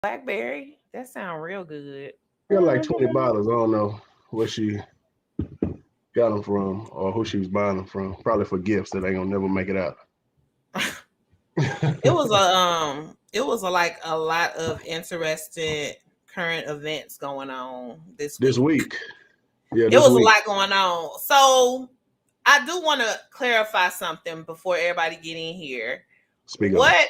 Blackberry. That sound real good. Got like 20 bottles. I don't know where she got them from or who she was buying them from. Probably for gifts that ain't gonna never make it out. It was a, like a lot of interesting current events going on this This week. week. Yeah, It this was a week. lot going on. So I do want to clarify something before everybody get in here. Speak on. What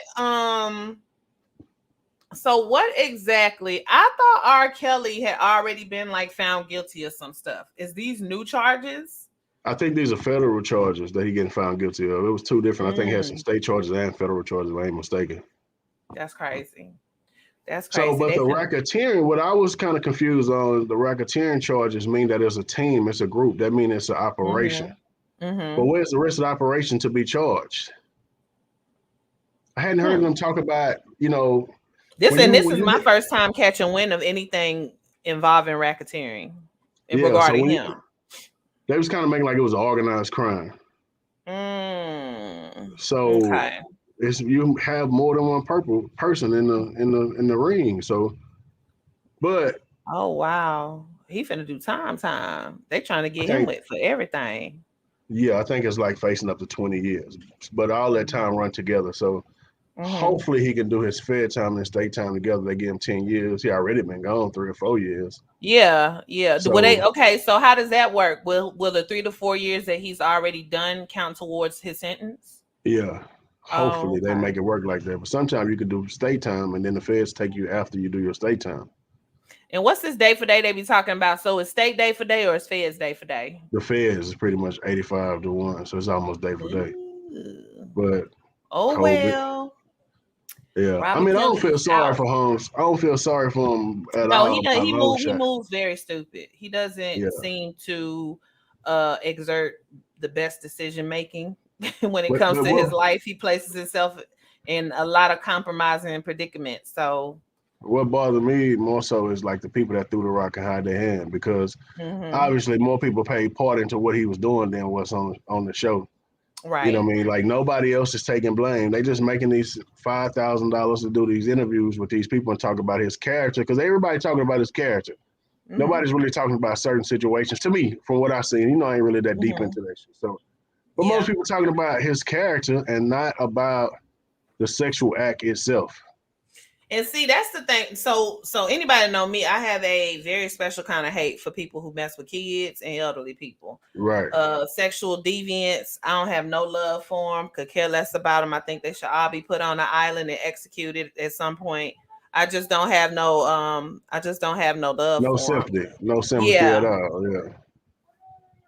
so what exactly? I thought R. Kelly had already been like found guilty of some stuff. Is these new charges? I think these are federal charges that he getting found guilty of. It was two different. I think he had some Mm, state charges and federal charges, if I ain't mistaken. that's crazy. That's So, crazy. but They the finna. racketeering, what I was kind of confused on, the racketeering charges mean that it's a team, it's a group. That means it's an operation. Mm-hmm. But Mm-hmm. where's the rest of the operation to be charged? I hadn't heard Hmm. them talk about, you know, This when and you this when is you my get first time catching wind of anything involving racketeering yeah. So regarding when him. they was kind of making like it was an organized crime. Mm. So Okay. it's you have more than one person in the ring. So, but Oh wow. He finna do time. They trying to I get him think with for everything. yeah, I think it's like facing up to 20 years. But all that time run together. So Mm-hmm. hopefully he can do his fair time and state time together. They give him 10 years. He already been gone 3 or 4 years. Yeah, yeah. Will they So okay, so how does that work? Will the 3 to 4 years that he's already done count towards his sentence? yeah, Oh, hopefully they okay. make it work like that. But sometimes you can do state time and then the feds take you after you do your state time. And what's this day for day they be talking about? So it's state day for day or it's feds day for day? The feds is pretty much 85 to 1, so it's almost day for day. Ooh. But Oh hope well. yeah. I Robert mean, I don't Kelly feel is sorry out. for Holmes. I don't feel sorry for him at No, he all does. by a long He shot. moves very stupid. He doesn't Yeah. seem to exert the best decision making when it But comes but to his what life. He places himself in a lot of compromising predicaments. So, what bothered me more so is like the people that threw the rock and hide their hand because mhm, obviously more people paid part into what he was doing than what's on the show. You know right. what I mean? Like nobody else is taking blame. They just making these $5,000 to do these interviews with these people and talk about his character because everybody talking about his character. Mhm, Nobody's really talking about certain situations. To me, from what I've seen, I ain't really that deep mhm, into that shit. So, but most yeah. people talking about his character and not about the sexual act itself. And see, that's the thing. So anybody know me, I have a very special kind of hate for people who mess with kids and elderly people. Right. Sexual deviants, I don't have no love for them. Could care less about them. I think they should all be put on an island and executed at some point. I just don't have no love No for them. sympathy. No sympathy at Yeah. all. Yeah.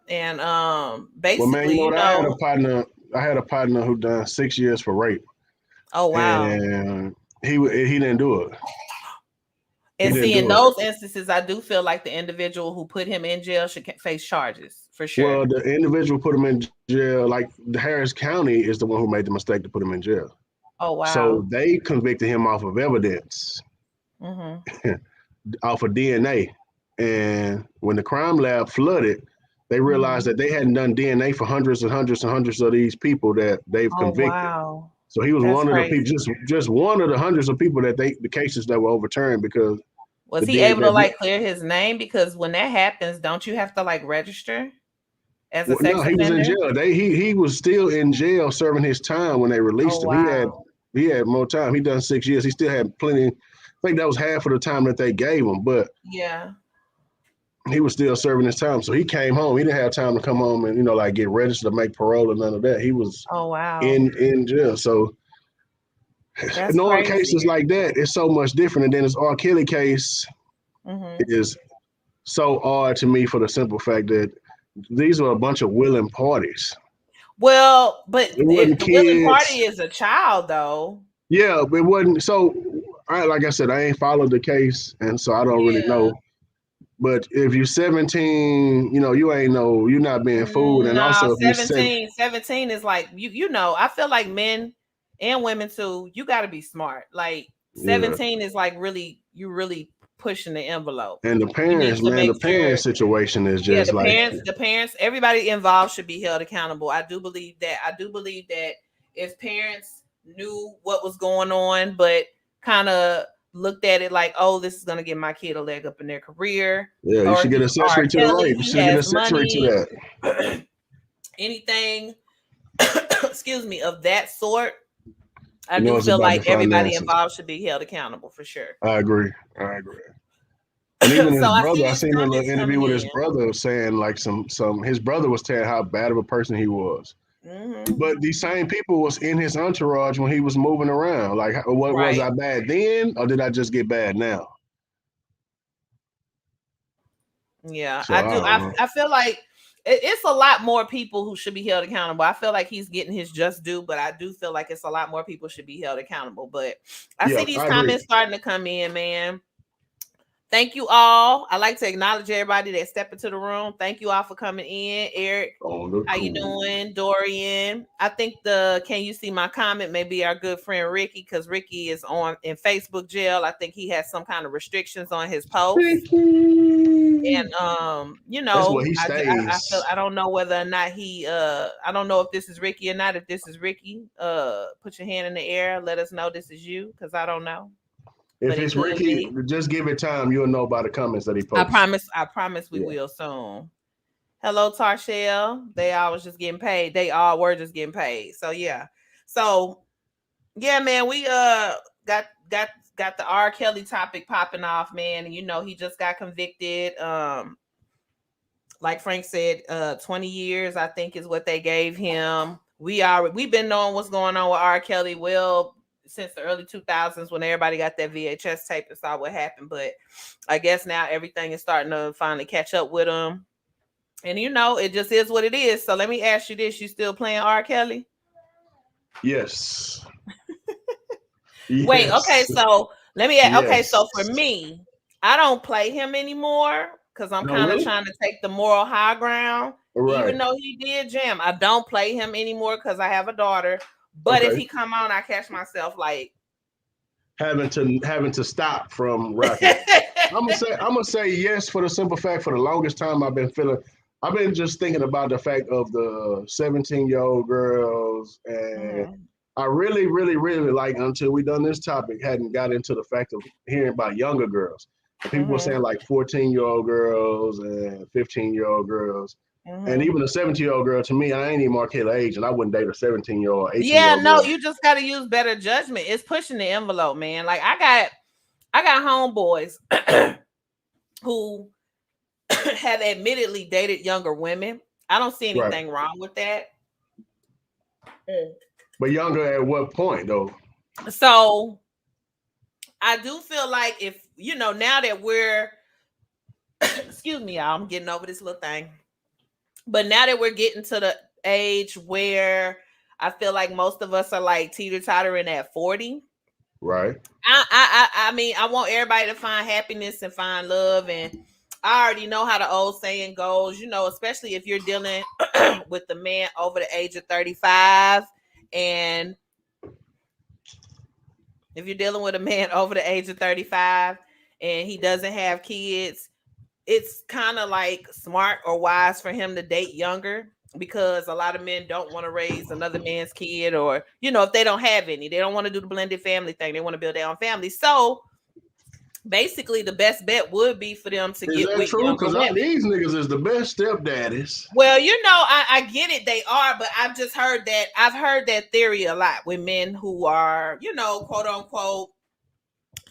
And Well, man, you basically, know you what? know, I had a partner who done 6 years for rape, oh wow. and he didn't do it. He And didn't see, in do it. those instances, I do feel like the individual who put him in jail should face charges for Well, sure. the individual put him in jail. Like the Harris County is the one who made the mistake to put him in jail. Oh So wow. they convicted him off of evidence, Hmm. off of DNA. And when the crime lab flooded, they realized Hmm. that they hadn't done DNA for hundreds and hundreds and hundreds of these people that they've Oh convicted. wow. So he was That's one of the people, crazy. just one of the hundreds of people that the cases that were overturned because Was the he able DNA. to like clear his name? Because when that happens, don't you have to like register as a Well, no, sex he was in offender? jail. He was still in jail serving his time when they Oh released him. wow. He had more time. He done 6 years. He still had plenty. I think that was half of the time that they gave him, but Yeah. he was still serving his time. So he came home. He didn't have time to come home and like get registered to make parole or none of that. He was Oh wow. in jail. So That's knowing crazy. cases like that is so much different. And then this R. Kelly case Hmm. is so odd to me for the simple fact that these were a bunch of willing parties. Well, but It if wasn't the willing party kids. is a child, though. Yeah, it wasn't. So, like I said, I ain't followed the case, and so I don't really Yeah. know. But if you're 17, you ain't know you're not being fooled, and No, also if you're 17 is like I feel like men and women too, you got to be smart. Like yeah. 17 is like really pushing the envelope. And the You need parents, to man, make the sure. parent situation is Yeah, just like, the parents, everybody involved should be held accountable. I do believe that. I do believe that if parents knew what was going on, but kind of looked at it like, oh, this is gonna give my kid a leg up in their career. Yeah, you Or should get he's R. accessory to the Kelly, rape. You he should get has accessory to money. that. Anything, excuse me, of that sort. I You know, do it's feel about the like everybody finances. involved should be held accountable for sure. I agree. And even So his I see brother, I these seen a little comments interview coming with his in. brother saying like some his brother was telling how bad of a person he was. Mm-hmm. But these same people was in his entourage when he was moving around. Like, what was Right. I bad then, or did I just get bad now? Yeah, So I I do. don't know. I feel like it's a lot more people who should be held accountable. I feel like he's getting his just due, but I do feel like it's a lot more people should be held accountable. But I Yeah, see these I agree. comments starting to come in, man. Thank you all. I like to acknowledge everybody that stepped into the room. Thank you all for coming in. Eric, how you doing? Dorian. I think the can you see my comment may be our good friend Ricky, because Ricky is on in Facebook jail. I think he has some kind of restrictions on his post. And you That's know, what he I feel stays. I don't know whether or not he I don't know if this is Ricky or not. If this is Ricky, put your hand in the air, let us know this is you, because I don't know. If But it it's could Ricky, be. just give it time. You'll know by the comments that he I posts. promise we Yeah. will soon. Hello, Tarshell. They all was just getting paid. They all were just getting paid. So yeah. So yeah, man, we got the R. Kelly topic popping off, man. And you know, he just got convicted. Like Frank said, 20 years, I think, is what they gave him. We've been knowing what's going on with R. Kelly well since the early 2000s when everybody got that VHS tape and saw what happened. But I guess now everything is starting to finally catch up with him. And you know, it just is what it is. So let me ask you this: you still playing R. Kelly? Yes. Wait, okay, so let me okay, Yes. so for me, I don't play him anymore because I'm No, kind of really? trying to take the moral high ground. Right. Even though he did jam, I don't play him anymore because I have a daughter. But if he come on, I catch myself like having to stop from rapping. I'm gonna say yes for the simple fact, for the longest time I've been just thinking about the fact of the 17-year-old girls, and I really, really, really like, until we done this topic, hadn't got into the fact of hearing about younger girls. And people were saying like 14-year-old girls and 15-year-old girls. And even a 17-year-old girl, to me, I ain't even Markela age, and I wouldn't date a 17-year-old, 18-year-old no, girl. you just got to use better judgment. It's pushing the envelope, man. Like I got homeboys who have admittedly dated younger women. I don't see anything wrong with that. But younger at what point, though? So I do feel like, if you know, now that we're excuse me, y'all, I'm getting over this little thing. But now that we're getting to the age where I feel like most of us are like teeter-tottering at 40. Right. I mean, I want everybody to find happiness and find love, and I already know how the old saying goes, you know, especially if you're dealing with the man over the age of 35, and if you're dealing with a man over the age of 35 and he doesn't have kids, it's kind of like smart or wise for him to date younger, because a lot of men don't want to raise another man's kid, or, you know, if they don't have any, they don't want to do the blended family thing. They want to build their own family. So basically the best bet would be for them to get with true? younger Because women. these niggas is the best stepdaddies. Well, you know, I get it, they are, but I've heard that theory a lot with men who are, you know, quote unquote,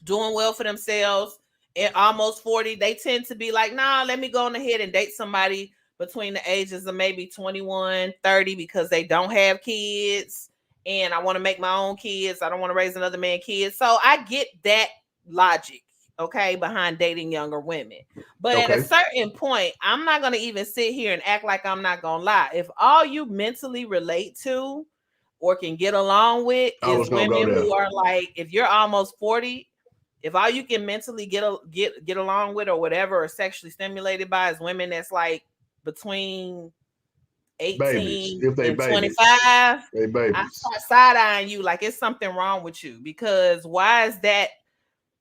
doing well for themselves at almost 40. They tend to be like, nah, let me go on ahead and date somebody between the ages of maybe 21, 30, because they don't have kids, and I want to make my own kids. I don't want to raise another man's kids. So I get that logic, okay, behind dating younger women. But at a certain point, I'm not going to even sit here and act like I'm not going to lie. If all you mentally relate to or can get along with is women who are like, if you're almost 40, if all you can mentally get along with or whatever, or sexually stimulated by, is women that's like between 18 and 25, I start side-eyeing you like it's something wrong with you, because why is that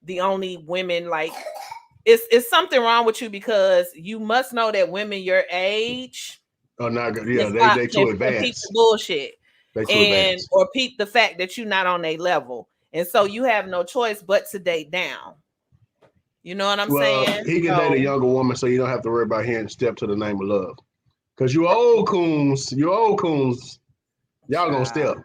the only women? Like, it's something wrong with you, because you must know that women your age not good. They too advanced. Peep the bullshit, or peep the fact that you're not on their level. And so you have no choice but to date down. You know what I'm Well, saying? he can date So a younger woman, so you don't have to worry about hearing "Step to the Name of Love." Cause you old coons, y'all gonna step.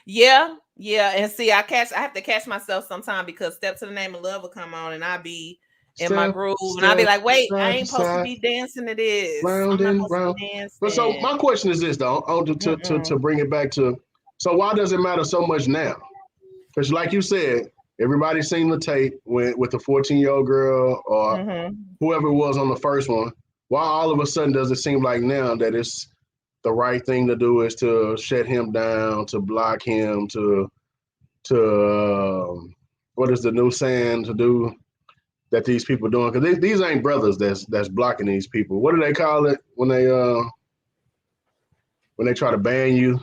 yeah, yeah. And see, I have to catch myself sometime because Step to the Name of Love will come on and I be in my Step, groove and I'll be step, like, wait, I side to ain't supposed to side, be dancing to this. round I'm not and supposed to round. be But so dancing. my question is this, though, to bring it back to, so why does it matter so much now? Because like you said, everybody seen the tape with the 14-year-old girl or Mm-hmm. whoever it was on the first one. Why all of a sudden does it seem like now that it's the right thing to do is to shut him down, to block him, to what is the new saying to do that these people doing? Because these ain't brothers that's blocking these people. What do they call it when they try to ban you?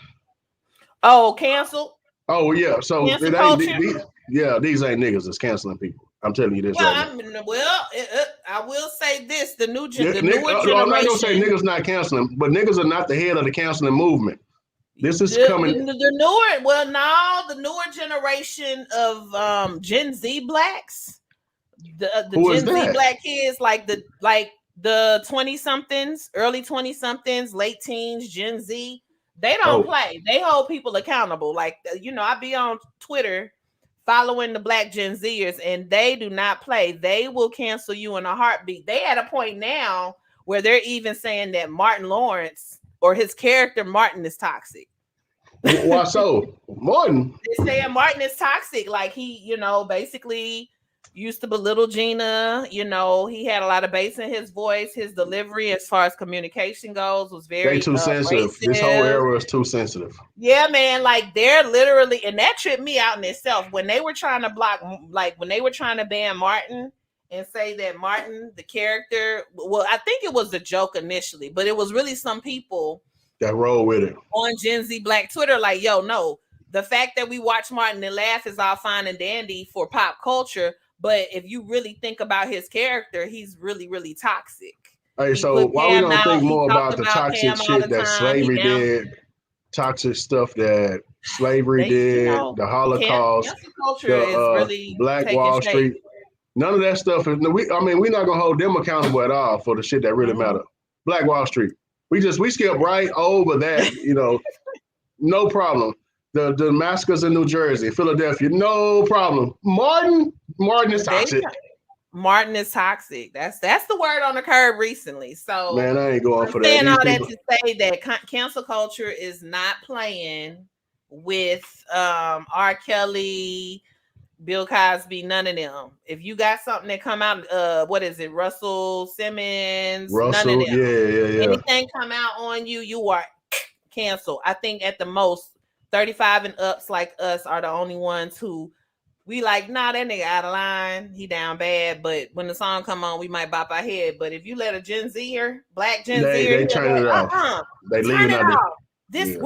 Oh, cancel. Oh yeah, so Cancel it ain't culture. these ain't niggas that's canceling people. I'm telling you this Well, right now. I will say this: the Nick, newer I'm not gonna say generation, niggas not canceling, but niggas are not the head of the canceling movement. This is the coming. newer, well, now the newer generation of Gen Z blacks, the Who is Gen Z that? black kids, like the 20 somethings, early 20 somethings, late teens, Gen Z, they don't Oh, play. They hold people accountable. Like I be on Twitter following the black Gen Zers, and they do not play. They will cancel you in a heartbeat. They at a point now where they're even saying that Martin Lawrence or his character Martin is toxic. why so? Martin. They're saying Martin is toxic. Like he, basically used to belittle Gina. He had a lot of bass in his voice. His delivery, as far as communication goes, was They very too sensitive. This whole abrasive. era is too sensitive. Yeah, man. Like they're literally, and that tripped me out in itself when they were trying to block, like when they were trying to ban Martin and say that Martin, the character, well, I think it was a joke initially, but it was really some people That roll with it. on Gen Z Black Twitter, like, yo, no, the fact that we watch Martin and laugh is all fine and dandy for pop culture. But if you really think about his character, he's really, really toxic. Hey, He so put why we Pam don't out. think He more talked about the about toxic Pam all shit the that time. He slavery down. did, toxic stuff that slavery They, did, the Holocaust, cancel culture the is really Black taking Wall shape. Street. None of that stuff is. We're not gonna hold them accountable at all for the shit that really matter. Black Wall Street. We skip right over that. No problem. The massacres in New Jersey, Philadelphia, no problem. Martin is toxic. Martin is toxic. That's the word on the curb recently. So Man, I ain't going I'm for that. saying These all that people. to say that cancel culture is not playing with R. Kelly, Bill Cosby, none of them. If you got something that come out, what is it, Russell Simmons, none of Russell, them. yeah. Anything come out on you, you are canceled. I think at the most 35 and ups like us are the only ones who we like, nah, that nigga out of line. He down bad. But when the song come on, we might bop our head. But if you let a Gen Zer, black Gen Zer, They turn it off. They turn leaving it out the off.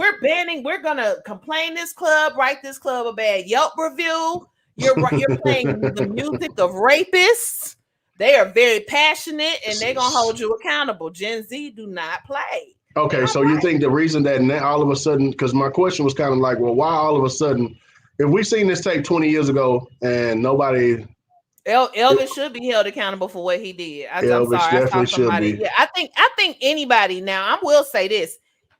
yeah. We're gonna complain this club, write this club a bad Yelp review. You're playing the music of rapists. They are very passionate and they're gonna hold you accountable. Gen Z do not play. Okay, so you think the reason that now all of a sudden, because my question was kind of like, well, why all of a sudden, if we seen this tape 20 years ago and nobody, Elvis should be held accountable for what he did. I'm Elvis sorry, I saw definitely should somebody. be. Yeah, I think anybody now. I will say this: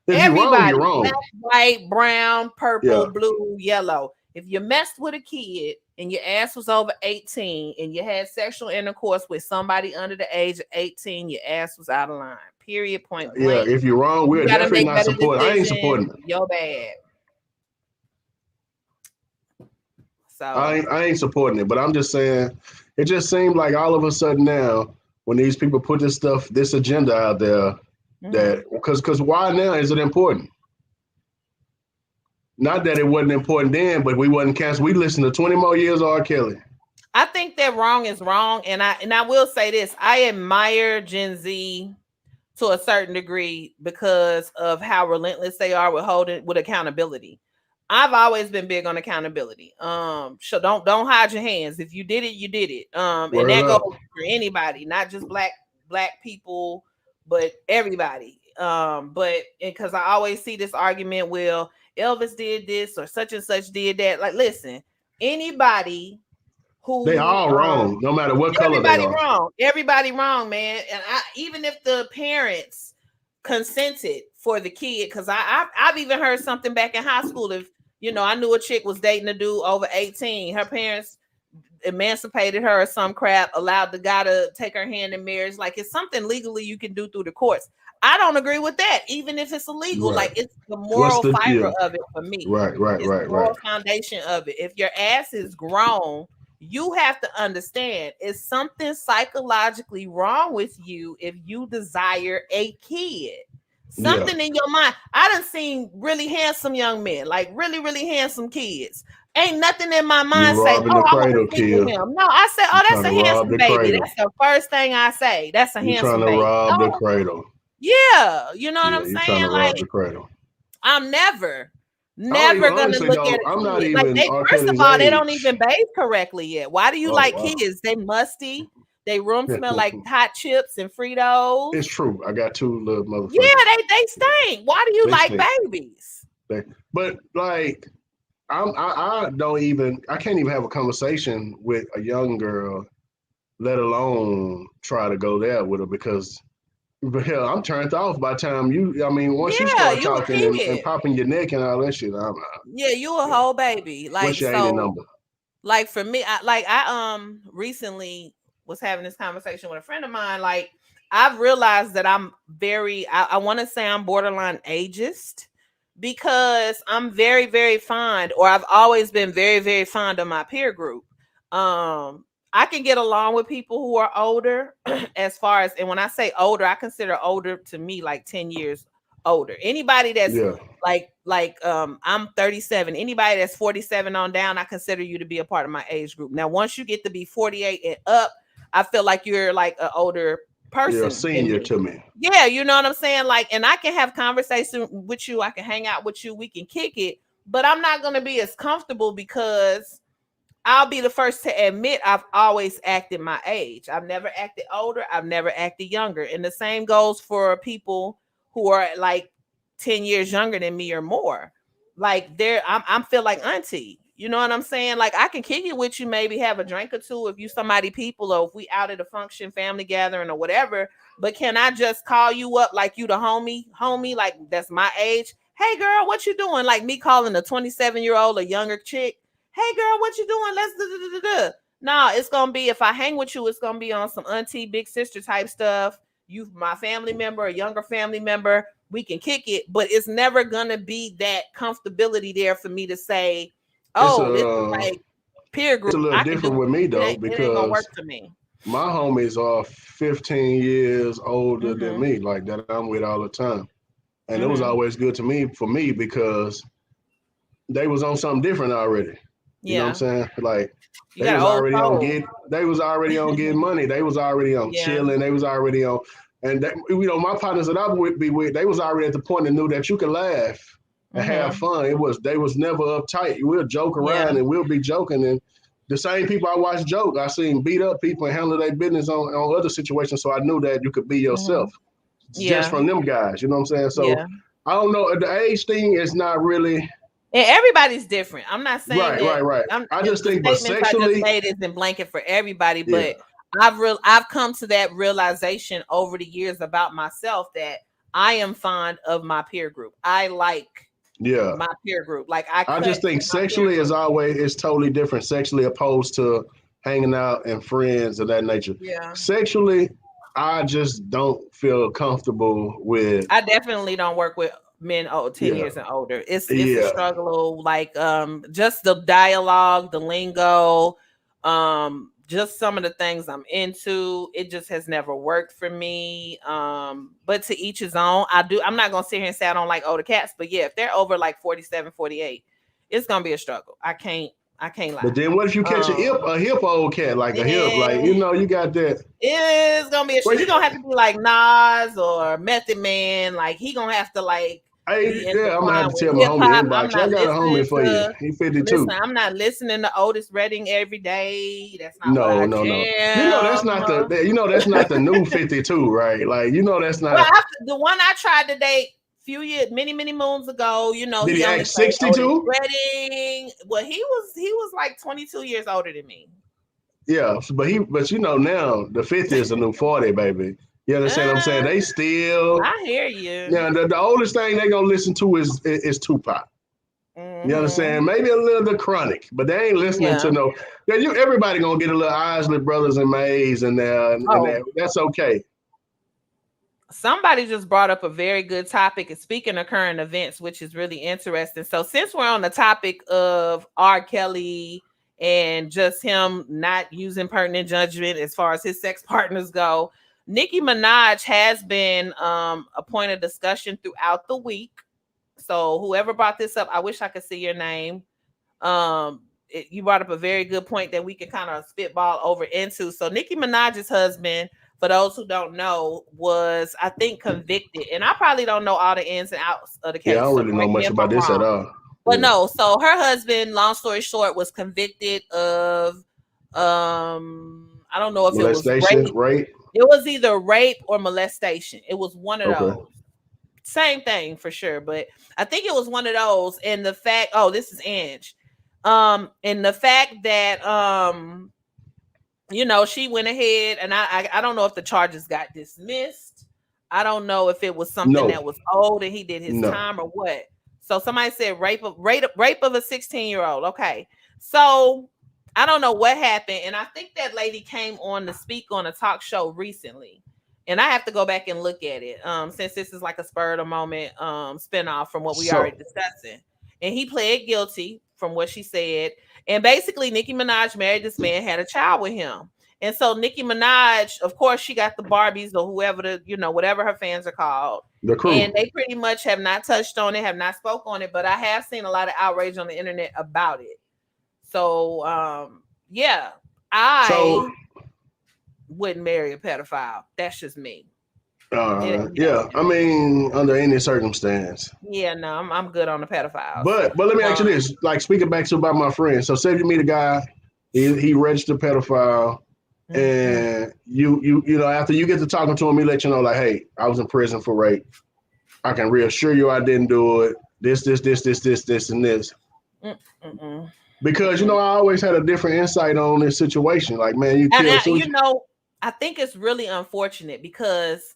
If you're wrong, everybody, you're black, wrong. white, brown, purple, Yeah, blue, yellow. If you messed with a kid and your ass was over 18 and you had sexual intercourse with somebody under the age of 18, your ass was out of line. Period. Point yeah. blank. If you're wrong, You we're got to definitely make not better supporting. I ain't decisions. supporting it. You're bad. So I ain't supporting it, but I'm just saying, it just seemed like all of a sudden now, when these people put this agenda out there, that because why now is it important? Not that it wasn't important then, but we wasn't canceled. We listened to 20 more years of R. Kelly. I think that wrong is wrong, and I will say this: I admire Gen Z to a certain degree because of how relentless they are with accountability. I've always been big on accountability. So don't hide your hands. If you did it, you did it. And Word that goes up. for anybody, not just black people, but everybody. But because I always see this argument, well, Elvis did this or such and such did that. Like, listen, anybody They who all wrong, no matter what color they everybody are. wrong. Everybody wrong, man. And even if the parents consented for the kid, because I've even heard something back in high school. If I knew a chick was dating a dude over 18, her parents emancipated her or some crap, allowed the guy to take her hand in marriage. Like, it's something legally you can do through the courts. I don't agree with that, even if it's illegal. Right. Like, it's the moral fiber of it for me. Right. It's the moral foundation of it. If your ass is grown, you have to understand it's something psychologically wrong with you if you desire a kid. Something in your mind. I done seen really handsome young men, like really, really handsome kids. Ain't nothing in my mind say, "Oh, I want to sleep with him." No, I say, "Oh, that's a handsome baby." Cradle. That's the first thing I say. That's a handsome baby. You're trying to rob the cradle. Yeah, you know what I'm saying? You're trying to rob the cradle. I'm never gonna look at it. I'm not even. Like, first of all, they don't even bathe correctly yet. Why do you like kids? They musty. They room smell like hot chips and Fritos. It's true. I got 2 little motherfuckers. Yeah, they stink. Why do you like babies? But like, I can't even have a conversation with a young girl, let alone try to go there with her, because hell, I'm turned off by the time once you start talking and popping your neck and all that shit, I'm you a whole baby. Like, what's your AD number? Like, for me, I recently was having this conversation with a friend of mine. Like, I've realized that I'm I want to say I'm borderline ageist, because I'm very, very fond, or I've always been very, very fond of my peer group. I can get along with people who are older, as far as, and when I say older, I consider older to me like 10 years older. Anybody that's I'm 37. Anybody that's 47 on down, I consider you to be a part of my age group. Now, once you get to be 48 and up, I feel like you're like an older person. You're a senior to me. Yeah, you know what I'm saying? Like, and I can have conversation with you. I can hang out with you. We can kick it. But I'm not going to be as comfortable, because I'll be the first to admit I've always acted my age. I've never acted older. I've never acted younger. And the same goes for people who are like 10 years younger than me or more. Like, I'm feel like auntie. You know what I'm saying? Like, I can kick it with you, maybe have a drink or two if you somebody people, or if we out at a function, family gathering or whatever. But can I just call you up like you the homie, like that's my age? Hey girl, what you doing? Like me calling a 27-year-old a younger chick. Hey girl, what you doing? Let's do. No, it's gonna be, if I hang with you, it's gonna be on some auntie, big sister type stuff. You my family member, a younger family member, we can kick it, but it's never gonna be that comfortability there for me to say, oh, this is like peer group. It's a little different with me though, because it ain't gonna work for me. My homies are 15 years older than me, like that I'm with all the time. And it was always good for me because they was on something different already. You know what I'm saying? Like, they was already on getting money. They was already on chilling. They was already on, and that, my partners that I would be with, they was already at the point and knew that you could laugh and have fun. They was never uptight. We'll joke around and we'll be joking, and the same people I watched joke, I seen beat up people and handle their business on other situations. So I knew that you could be yourself just from them guys. You know what I'm saying? So I don't know. The age thing is not really. And everybody's different. I'm not saying right. I just think, but sexually, I just made isn't blanket for everybody. But I've come to that realization over the years about myself that I am fond of my peer group. I like my peer group. Like I just think sexually is totally different. Sexually opposed to hanging out and friends of that nature. Yeah. Sexually, I just don't feel comfortable with. I definitely don't work with men 10 years and older. It's a struggle. Like just the dialogue, the lingo, just some of the things I'm into. It just has never worked for me. But to each his own. I'm not gonna sit here and say I don't like older cats, but if they're over like 47, 48, it's gonna be a struggle. I can't lie. But then what if you catch a hip old cat, like a hip, like you got that? It's gonna be a struggle. You're gonna have to be like Nas or Method Man. Like he gonna have to like. Hey, I'm gonna have to tell my homie inbox. I got a homie for you. He 52. Listen, I'm not listening to Otis Redding every day. That's not no. That's not that's not the new 52, right? Like that's not. Well, the one I tried to date many moons ago. You know, Did he he only act played Otis 62? Redding. Well, he was like 22 years older than me. Yeah, but you know now the 50 is a new 40, baby. You understand what I'm saying? Uh, They still, I hear you. yeah, the oldest thing they gonna listen to is Tupac. You Mm-hmm. understand? Maybe a little The Chronic, but they ain't listening Yeah. to no. Yeah, everybody gonna get a little Isley Brothers and Mays in there, and Oh, that's okay. somebody just brought up a very good topic. And speaking of current events, which is really interesting. So, since we're on the topic of R. Kelly and just him not using pertinent judgment as far as his sex partners go, Nicki Minaj has been a point of discussion throughout the week. So, whoever brought this up, I wish I could see your name. You brought up a very good point that we can kind of spitball over into. So, Nicki Minaj's husband, for those who don't know, was, I think, convicted. And I probably don't know all the ins and outs of the Yeah, I case, don't so really know correct me much if about I'm this at wrong. all. But Yeah. no, so her husband, long story short, was convicted of I don't know if it was Molestation, rape. rape. It was either rape or molestation. It was one of Okay. those. Same thing for sure, but I think it was one of those. And the fact, oh, this is Ange. And the fact that you know, she went ahead, and I don't know if the charges got dismissed. I don't know if it was something No, that was old and he did his no. time or what. So somebody said rape of a 16-year-old. Okay. So I don't know what happened. And I think that lady came on to speak on a talk show recently. And I have to go back and look at it. Since this is like a spur of the moment spinoff from what we already So discussing. And he pled guilty from what she said. And basically, Nicki Minaj married this man, had a child with him. And so Nicki Minaj, of course, she got the Barbies or whoever whatever her fans are called. the crew. And they pretty much have not touched on it, have not spoke on it, but I have seen a lot of outrage on the internet about it. So yeah, So I wouldn't marry a pedophile. That's just me. It ain't yeah, I happening. mean, under any circumstance. Yeah, no, I'm good on the pedophiles. But let me ask you Um, this: like speaking back to about my friend. So say you meet a guy, he registered pedophile, mhm. and you know after you get to talking to him, he let you know like, hey, I was in prison for rape. I can reassure you I didn't do it. This, and this. Mm, mm-mm, Because you know mm-mm. I always had a different insight on this situation. Like, man, you And killed. So you know, I think it's really unfortunate because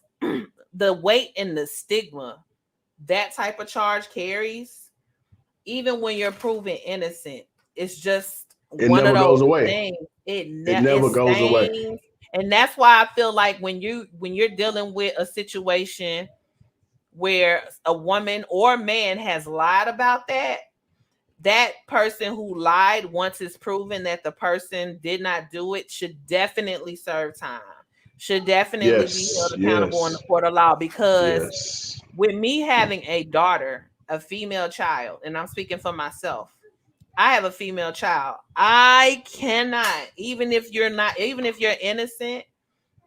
the weight and the stigma that type of charge carries, even when you're proven innocent, it's just it one of never goes those away. things. It It never goes away. stains, and that's why I feel like when you're dealing with a situation where a woman or man has lied about that person who lied, once it's proven that the person did not do it, should definitely serve time, should definitely be held Yes, accountable in the yes, court of law. Because yes. with me having a daughter, a female child, and I'm speaking for myself, I have a female child. I cannot, even if you're innocent,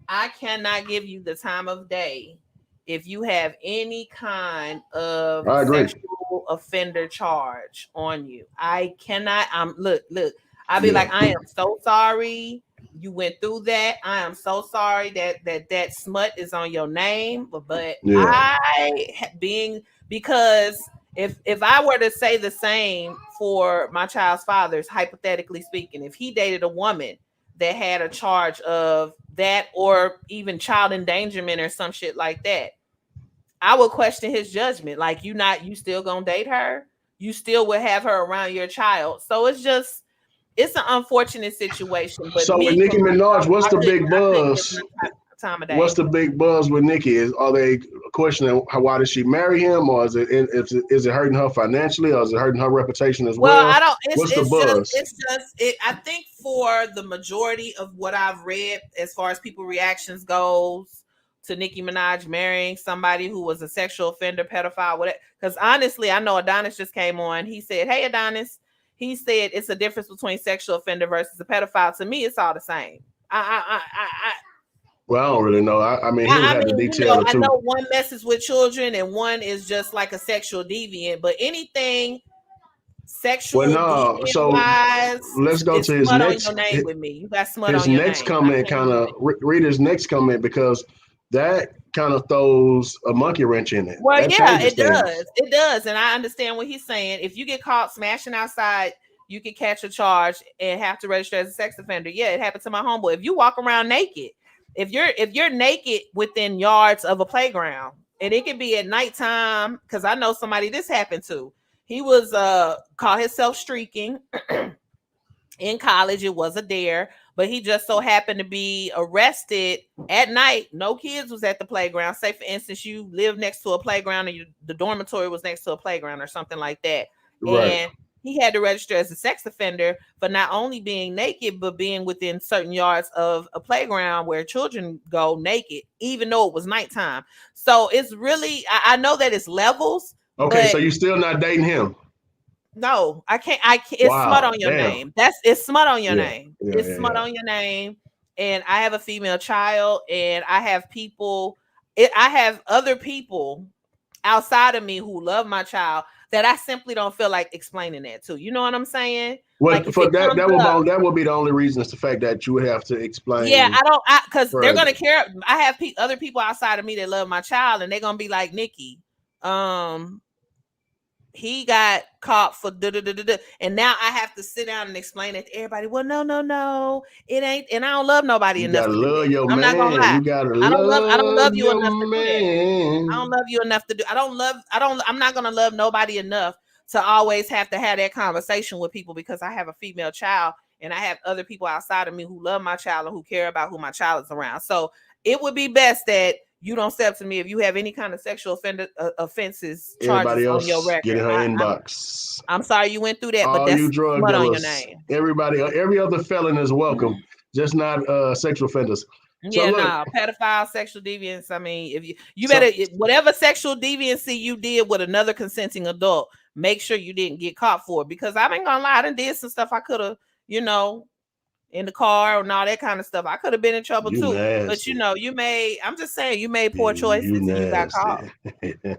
I cannot give you the time of day if you have any kind of I agree. sexual offender charge on you. I cannot. Look. I'll be Yeah, like, I am so sorry you went through that. I am so sorry that smut is on your name. But yeah. being, because if I were to say the same for my child's father's, hypothetically speaking, if he dated a woman that had a charge of that or even child endangerment or some shit like that, I would question his judgment. Like, you still gonna date her? You still would have her around your child. So it's an unfortunate situation. But So with me for Nicki Minaj, myself, what's the big I couldn't give buzz? him time of What's day. the big buzz with Nicki? Are they questioning why did she marry him, or is it hurting her financially, or is it hurting her reputation as Well, well? I don't. What's the buzz? It's just it. I think for the majority of what I've read, as far as people reactions goes to Nicki Minaj marrying somebody who was a sexual offender, pedophile, whatever. Because honestly, I know Adonis just came on. He said, "Hey, Adonis." He said it's a difference between sexual offender versus a pedophile. To me, it's all the same. Well, I don't really know. I mean, he would I have to mean, detail the I two. know one messes with children and one is just like a sexual deviant. But anything Well, sexual no. deviant So wise, let's go it's to his smut on next your name with me. You got smut his on your next name. I comment. can't Kind use of it. read his next comment because that kind of throws a monkey wrench in it. Well, That yeah, changes it things. does. It does. And I understand what he's saying. If you get caught smashing outside, you can catch a charge and have to register as a sex offender. Yeah, it happened to my homeboy. If you walk around naked, if you're naked within yards of a playground, and it can be at nighttime, because I know somebody this happened to. He was caught himself streaking in college. It was a dare, but he just so happened to be arrested at night. No kids was at the playground. Say, for instance, you live next to a playground and the dormitory was next to a playground or something like that. Right. And he had to register as a sex offender for not only being naked, but being within certain yards of a playground where children go naked, even though it was nighttime. So it's really, I know that it's levels, Okay, but so you still not dating him? no, I can't. I can't. It's smut Wow, on your damn. name. It's smut on your Yeah, name. yeah, It's yeah, smut yeah. on your name. And I have a female child, and I have people. I have other people outside of me who love my child that I simply don't feel like explaining that to. You know what I'm saying? Well, Like if for it that, comes up, that would be the only reason. Is the fact that you would have to yeah, explain I don't. Because they're further. gonna care. I have other people outside of me that love my child, and they're gonna be like, Nikki, um, he got caught for and now I have to sit down and explain it to everybody. Well, no, it ain't, and I don't love nobody You enough gotta to do love that. your I'm not gonna man. lie. You gotta I don't love love you your enough to do that. I don't man. love you enough to do. I'm not gonna love nobody enough to always have to have that conversation with people, because I have a female child and I have other people outside of me who love my child and who care about who my child is around. So it would be best that you don't step to me if you have any kind of sexual offenses charges Everybody on your else get record. in her I'm inbox. I'm sorry you went through that, but All you that's drug smut on your dealers, name. everybody, every other felon is welcome, just not sexual offenders. So Yeah, look, no, pedophile, sexual deviance. I mean, if you so better, whatever sexual deviancy you did with another consenting adult, make sure you didn't get caught for it. Because I ain't gonna lie, I done did some stuff I could have, you know, in the car and all that kind of stuff. I could have been in trouble you too. But nasty. I'm just saying, you made poor You choices and you got nasty. caught. It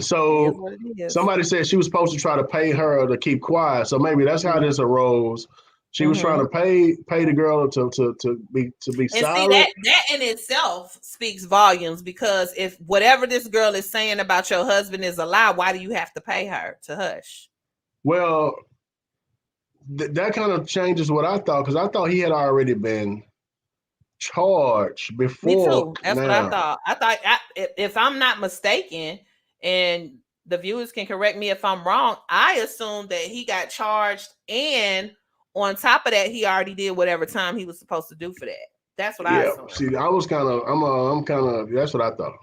is So what it is. somebody said she was supposed to try to pay her to keep quiet. So maybe that's how this arose. She was trying Mm-hmm. to pay the girl to be And see silent. that in itself speaks volumes, because if whatever this girl is saying about your husband is a lie, why do you have to pay her to hush? Well, that kind of changes what I thought, because I thought he had already been charged Me before too. That's what I now. thought. If I'm not mistaken, and the viewers can correct me if I'm wrong, I assumed that he got charged, and on top of that, he already did whatever time he was supposed to do for that. That's what I Yeah. assumed. See, I was kind of, I'm kind of. That's what I thought.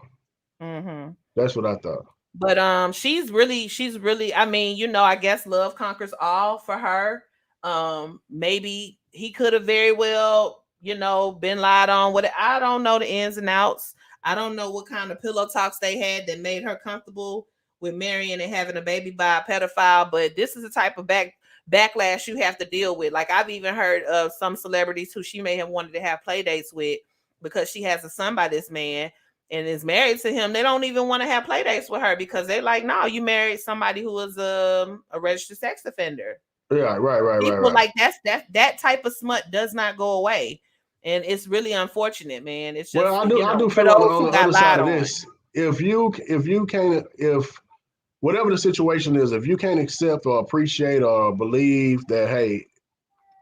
Mm-hmm. That's what I thought. But she's really. I mean, I guess love conquers all for her. Maybe he could have very well, been lied on. What, I don't know the ins and outs. I don't know what kind of pillow talks they had that made her comfortable with marrying and having a baby by a pedophile. But this is the type of backlash you have to deal with. Like, I've even heard of some celebrities who she may have wanted to have play dates with, because she has a son by this man and is married to him. They don't even want to have play dates with her, because they're like, no, you married somebody who is a registered sex offender. Yeah. People Right. like that type of smut does not go away. And it's really unfortunate, man. It's Well, just, I do for feel those on who the got other side lied of on. this, if whatever the situation is, if you can't accept or appreciate or believe that, hey,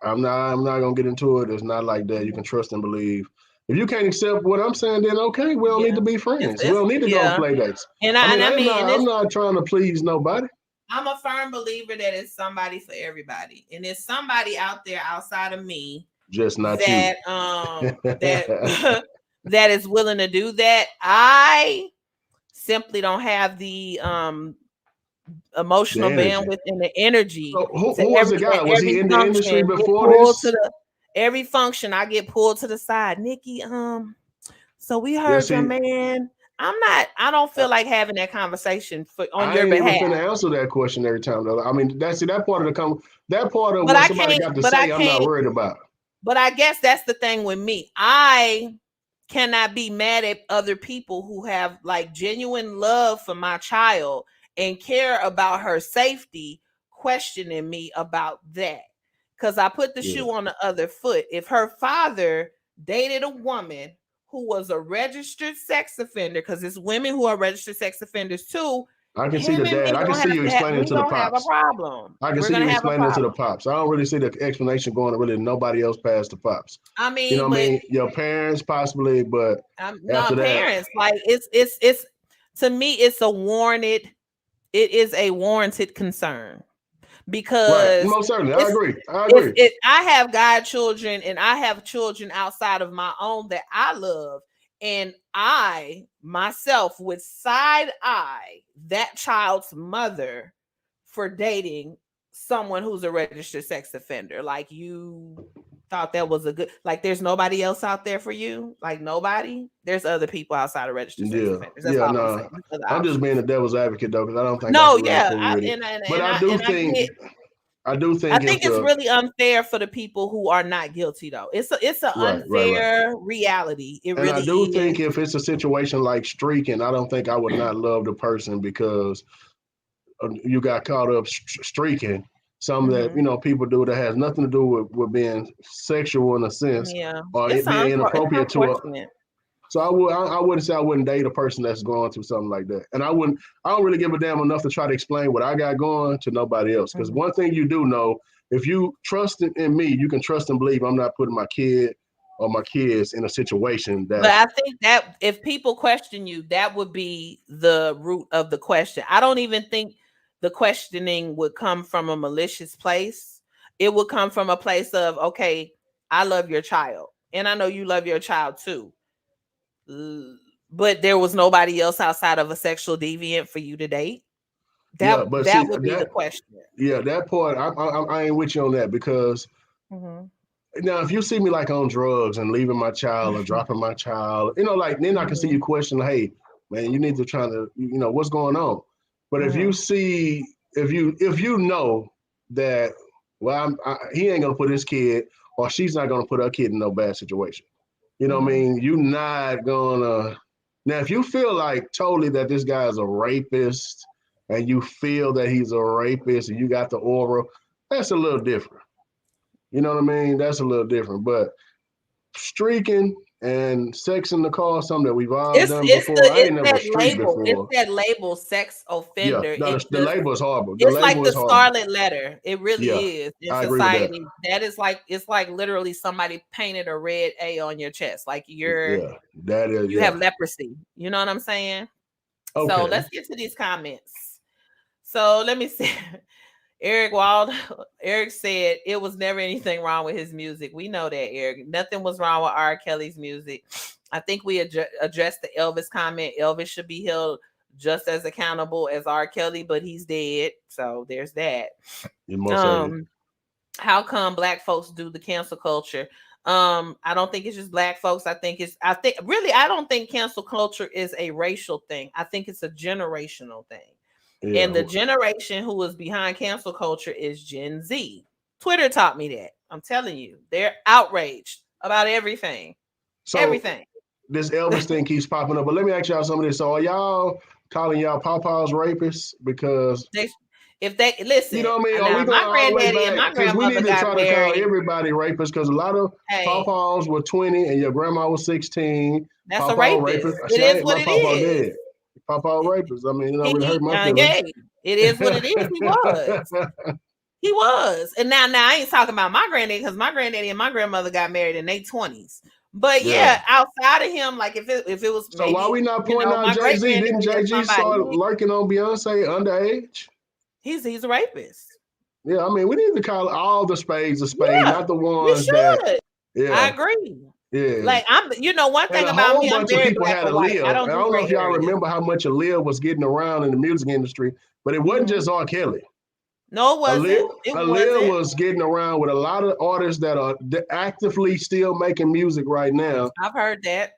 I'm not gonna get into it. It's not like that. You can trust and believe. If you can't accept what I'm saying, then okay, we don't need Yeah. to be friends. We It's don't need to go on yeah. play dates. And I mean, I mean, I'm not trying to please nobody. I'm a firm believer that it's somebody for everybody. And it's somebody out there outside of me Just not you. that that that is willing to do that. I simply don't have the The emotional energy. bandwidth and the energy So to who was the guy? at Was he every in the industry function get before pulled to this? the every function. I get pulled to the side. Nikki, so we Yeah. heard your See, man. I don't feel like having that conversation on I your ain't even behalf. finna answer that question every time though. I mean, that part of that part of But what I somebody can't, got to but I say, I'm not can't, worried about. but I guess that's the thing with me. I cannot be mad at other people who have like genuine love for my child and care about her safety, questioning me about that. Because I put the Yeah. shoe on the other foot. If her father dated a woman who was a registered sex offender, because it's women who are registered sex offenders too, I can see him the and dad. me I can gonna see have you to have, explaining we to the gonna have a pops. problem. I can We're see gonna you have a explaining to the problem. pops. I don't really see the explanation going to really nobody else past the pops. I You know mean, what I but mean? Your parents possibly, but after not that, parents. Like it's to me, it is a warranted concern, right? because Most certainly, I it's agree. I if agree. it I have godchildren and I have children outside of my own that I love, and I myself would side eye that child's mother for dating someone who's a registered sex offender. Like, you thought that was a good, like, there's nobody else out there for you, like nobody. There's other people outside of registered sex Yeah, offenders. That's yeah. all I'm No, saying. There's other I'm just being options. the devil's advocate though, because I don't think I No, can really yeah, fool with it. But I do and I think, get. I if think it's the really unfair for the people who are not guilty, though. It's an right. unfair reality. It And I really do think is. if it's a situation like streaking, I don't think I would not love the person because you got caught up streaking. Some that Hmm. people do that has nothing to do with being sexual in a sense, Yeah, or it being it's inappropriate to a. unfortunate. So I wouldn't say I wouldn't date a person that's going through something like that, and I don't really give a damn enough to try to explain what I got going to nobody else. Because Mhm. one thing you do know, if you trust in me, you can trust and believe I'm not putting my kid or my kids in a situation But that. I think that if people question you, that would be the root of the question. I don't even think the questioning would come from a malicious place. It would come from a place of, okay, I love your child, and I know you love your child too. But there was nobody else outside of a sexual deviant for you to date. Yeah, but see That would be the that question. yeah, that part I ain't with you on that because Mhm. now if you see me like on drugs and leaving my child or dropping my child, like then I can see Mhm. you question, hey man, you need to try to what's going on. But if you Mhm. see if you know that he ain't gonna put his kid or she's not gonna put her kid in no bad situation. You know what I Mhm. mean? You not gonna now if you feel like totally that this guy is a rapist and you feel that he's a rapist and you got the aura, that's a little different. You know what I mean? That's a little different. But streaking and sex in the car, something that we've all done before. I ain't never streaked It's before. that label sex Yeah, offender. no, It the just label is horrible. The It's like label the is horrible. scarlet letter. It really Yeah, is in I agree with that. society. That is like, it's like literally somebody painted a red A on your chest. Like Yeah, that is, you yeah. have leprosy. You know what I'm saying? So Okay. let's get to these comments. So let me see. Eric Wald, Eric said it was never anything wrong with his music. We know that, Eric. Nothing was wrong with R. Kelly's music. I think we addressed the Elvis comment. Elvis should be held just as accountable as R. Kelly, but he's dead. So there's that. Yeah, most certainly. Um, how come black folks do the cancel culture? I don't think it's just black folks. I don't think cancel culture is a racial thing. I think it's a generational thing. And Yeah. the generation who is behind cancel culture is Gen Z. Twitter taught me that. I'm telling you, they're outraged about everything. So Everything. this Elvis thing keeps popping up, but let me ask y'all some of this. So are y'all calling y'all pawpaws rapists because They, if they you listen, know what I mean? Are now we going my all the way granddaddy and back? my Because we grandmother need to got try to call married. everybody rapists because a lot of Hey, pawpaws were 20 and your grandma was 16. that's a Pawpaw rapist. rapist. It See, is what my it pawpaw is. dead. Pawpaw rapist. I mean, it don't really hurt He my feelings. gay. It is what it is. He was. He was. And now I ain't talking about my granddaddy, because my granddaddy and my grandmother got married in their 20s. But Yeah. yeah, outside of him, like if it was So why maybe, we not pointing out my Jay great Z? granddaddy Didn't or Jay Z somebody, start lurking on Beyonce underage? he's a rapist. Yeah, I mean, we need to call all the spades a spade, Yeah, not the we ones that. should. I Yeah, agree. yeah. Like one And thing a about whole me, I'm bunch of very people black had or a white. I Leah. don't And I do don't know gray if y'all areas. remember how much a Leah was getting around in the music industry, but it wasn't just R. Kelly. No, it wasn't. It Aaliyah wasn't. was getting around with a lot of artists that are actively still making music right now. I've heard that.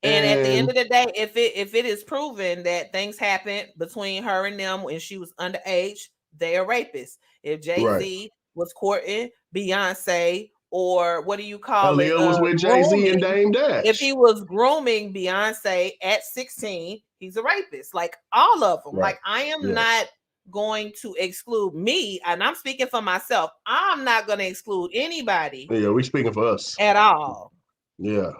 And at the end And of the day, if it is proven that things happened between her and them when she was underage, they are rapists. If right, Jay-Z was courting Beyonce, or what do you call it? Aaliyah was with Jay-Z and Grooming. Dame If he Dash. was grooming Beyonce at 16, he's a rapist. Like all of them. Right. Like I am Yeah. not going to exclude me, and I'm speaking for myself. I'm not going to exclude anybody Yeah, we speaking for us. at all. Yeah.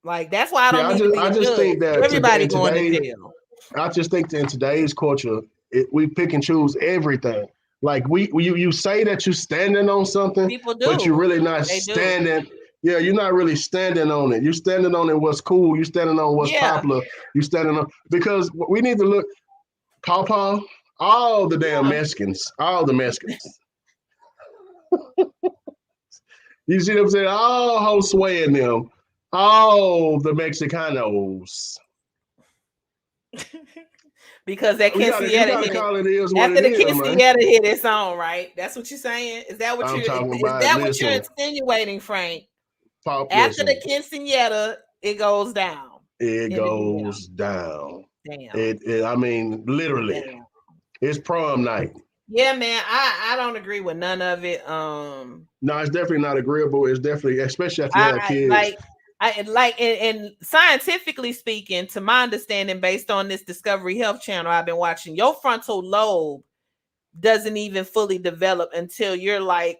Like that's why I don't Yeah, need to be I a just judge. think that Everybody in going to today, jail. I just think that in today's culture, we pick and choose everything. Like you say that you're standing on something, People but you're do. really not They do. standing. Yeah, you're not really standing on it. You're standing on it what's cool. You're standing on what's Yeah. popular. You're standing on because we need to look. Pawpaw, all the damn Yeah. Mexicans, all the Mexicans. You see what I'm saying? All Josue and them, all the Mexicanos. Because that You quinceañera gotta hit. call it is what After it the is, man. quinceañera hit its own, right? That's what you're saying. I'm talking Is about. that what you're Listen, insinuating, Frank? pop. After the Listen, quinceañera, it goes down it in the DM. goes down. Damn. I mean, literally, Damn. it's prom night. Yeah, man. I don't agree with none of it. No, it's definitely not agreeable. It's definitely, especially if you have I kids. like I like and scientifically speaking, to my understanding, based on this Discovery Health channel I've been watching, your frontal lobe doesn't even fully develop until you're like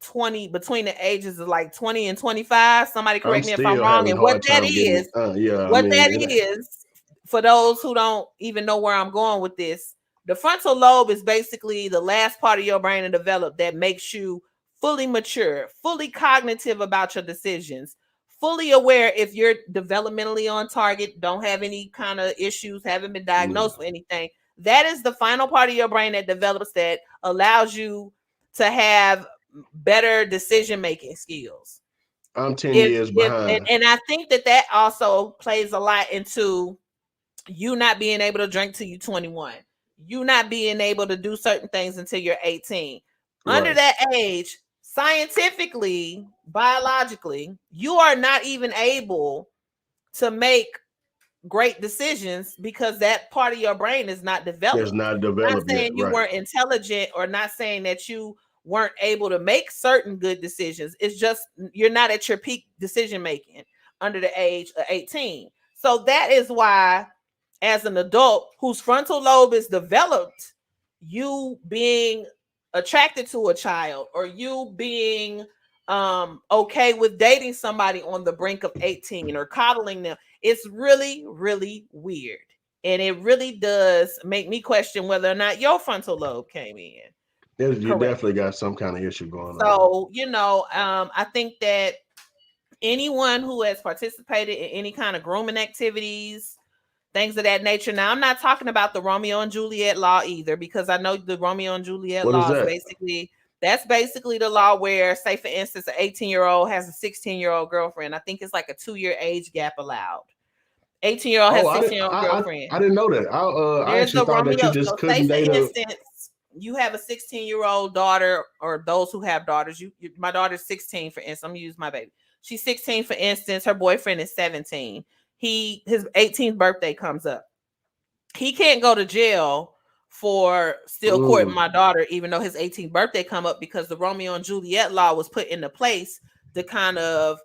20, between the ages of like 20 and 25. Somebody I'm correct me if I'm still wrong. having a And what hard that time getting. is, Yeah, I what mean, that is, for those who don't even know where I'm going with this, the frontal lobe is basically the last part of your brain to develop that makes you fully mature, fully cognitive about your decisions, fully aware if you're developmentally on target, don't have any kind of issues, haven't been diagnosed with anything. That is the final part of your brain that develops, that allows you to have better decision making skills. I'm 10 years behind. And I think that also plays a lot into you not being able to drink till you're 21, you not being able to do certain things until you're 18. Under Right. that age, scientifically, biologically, you are not even able to make great decisions because that part of your brain is not It's developed. not Not developed yet. saying you Right. weren't intelligent, or not saying that you weren't able to make certain good decisions. It's just you're not at your peak decision making under the age of 18. So that is why, as an adult whose frontal lobe is developed, you being attracted to a child, or you being okay with dating somebody on the brink of 18 or coddling them, it's really, really weird. And it really does make me question whether or not your frontal lobe came in You correct. definitely got some kind of issue going on. So, I think that anyone who has participated in any kind of grooming activities, things of that nature. Now, I'm not talking about the Romeo and Juliet law either, because I know the Romeo and Juliet What is law is that? basically the law where, say, for instance, an 18-year-old has a 16-year-old girlfriend. I think it's like a 2-year age gap allowed. 18-year-old has Oh, a 16-year-old girlfriend. I didn't know that. I There's actually the thought that you Romeo. just So, say, couldn't for date a. instance, you have a 16-year-old daughter, or those who have daughters. My daughter's 16, for instance. I'm gonna use my baby. She's 16, for instance. Her boyfriend is 17. His 18th birthday comes up. He can't go to jail for still courting my daughter, even though his 18th birthday come up, because the Romeo and Juliet law was put into place to kind of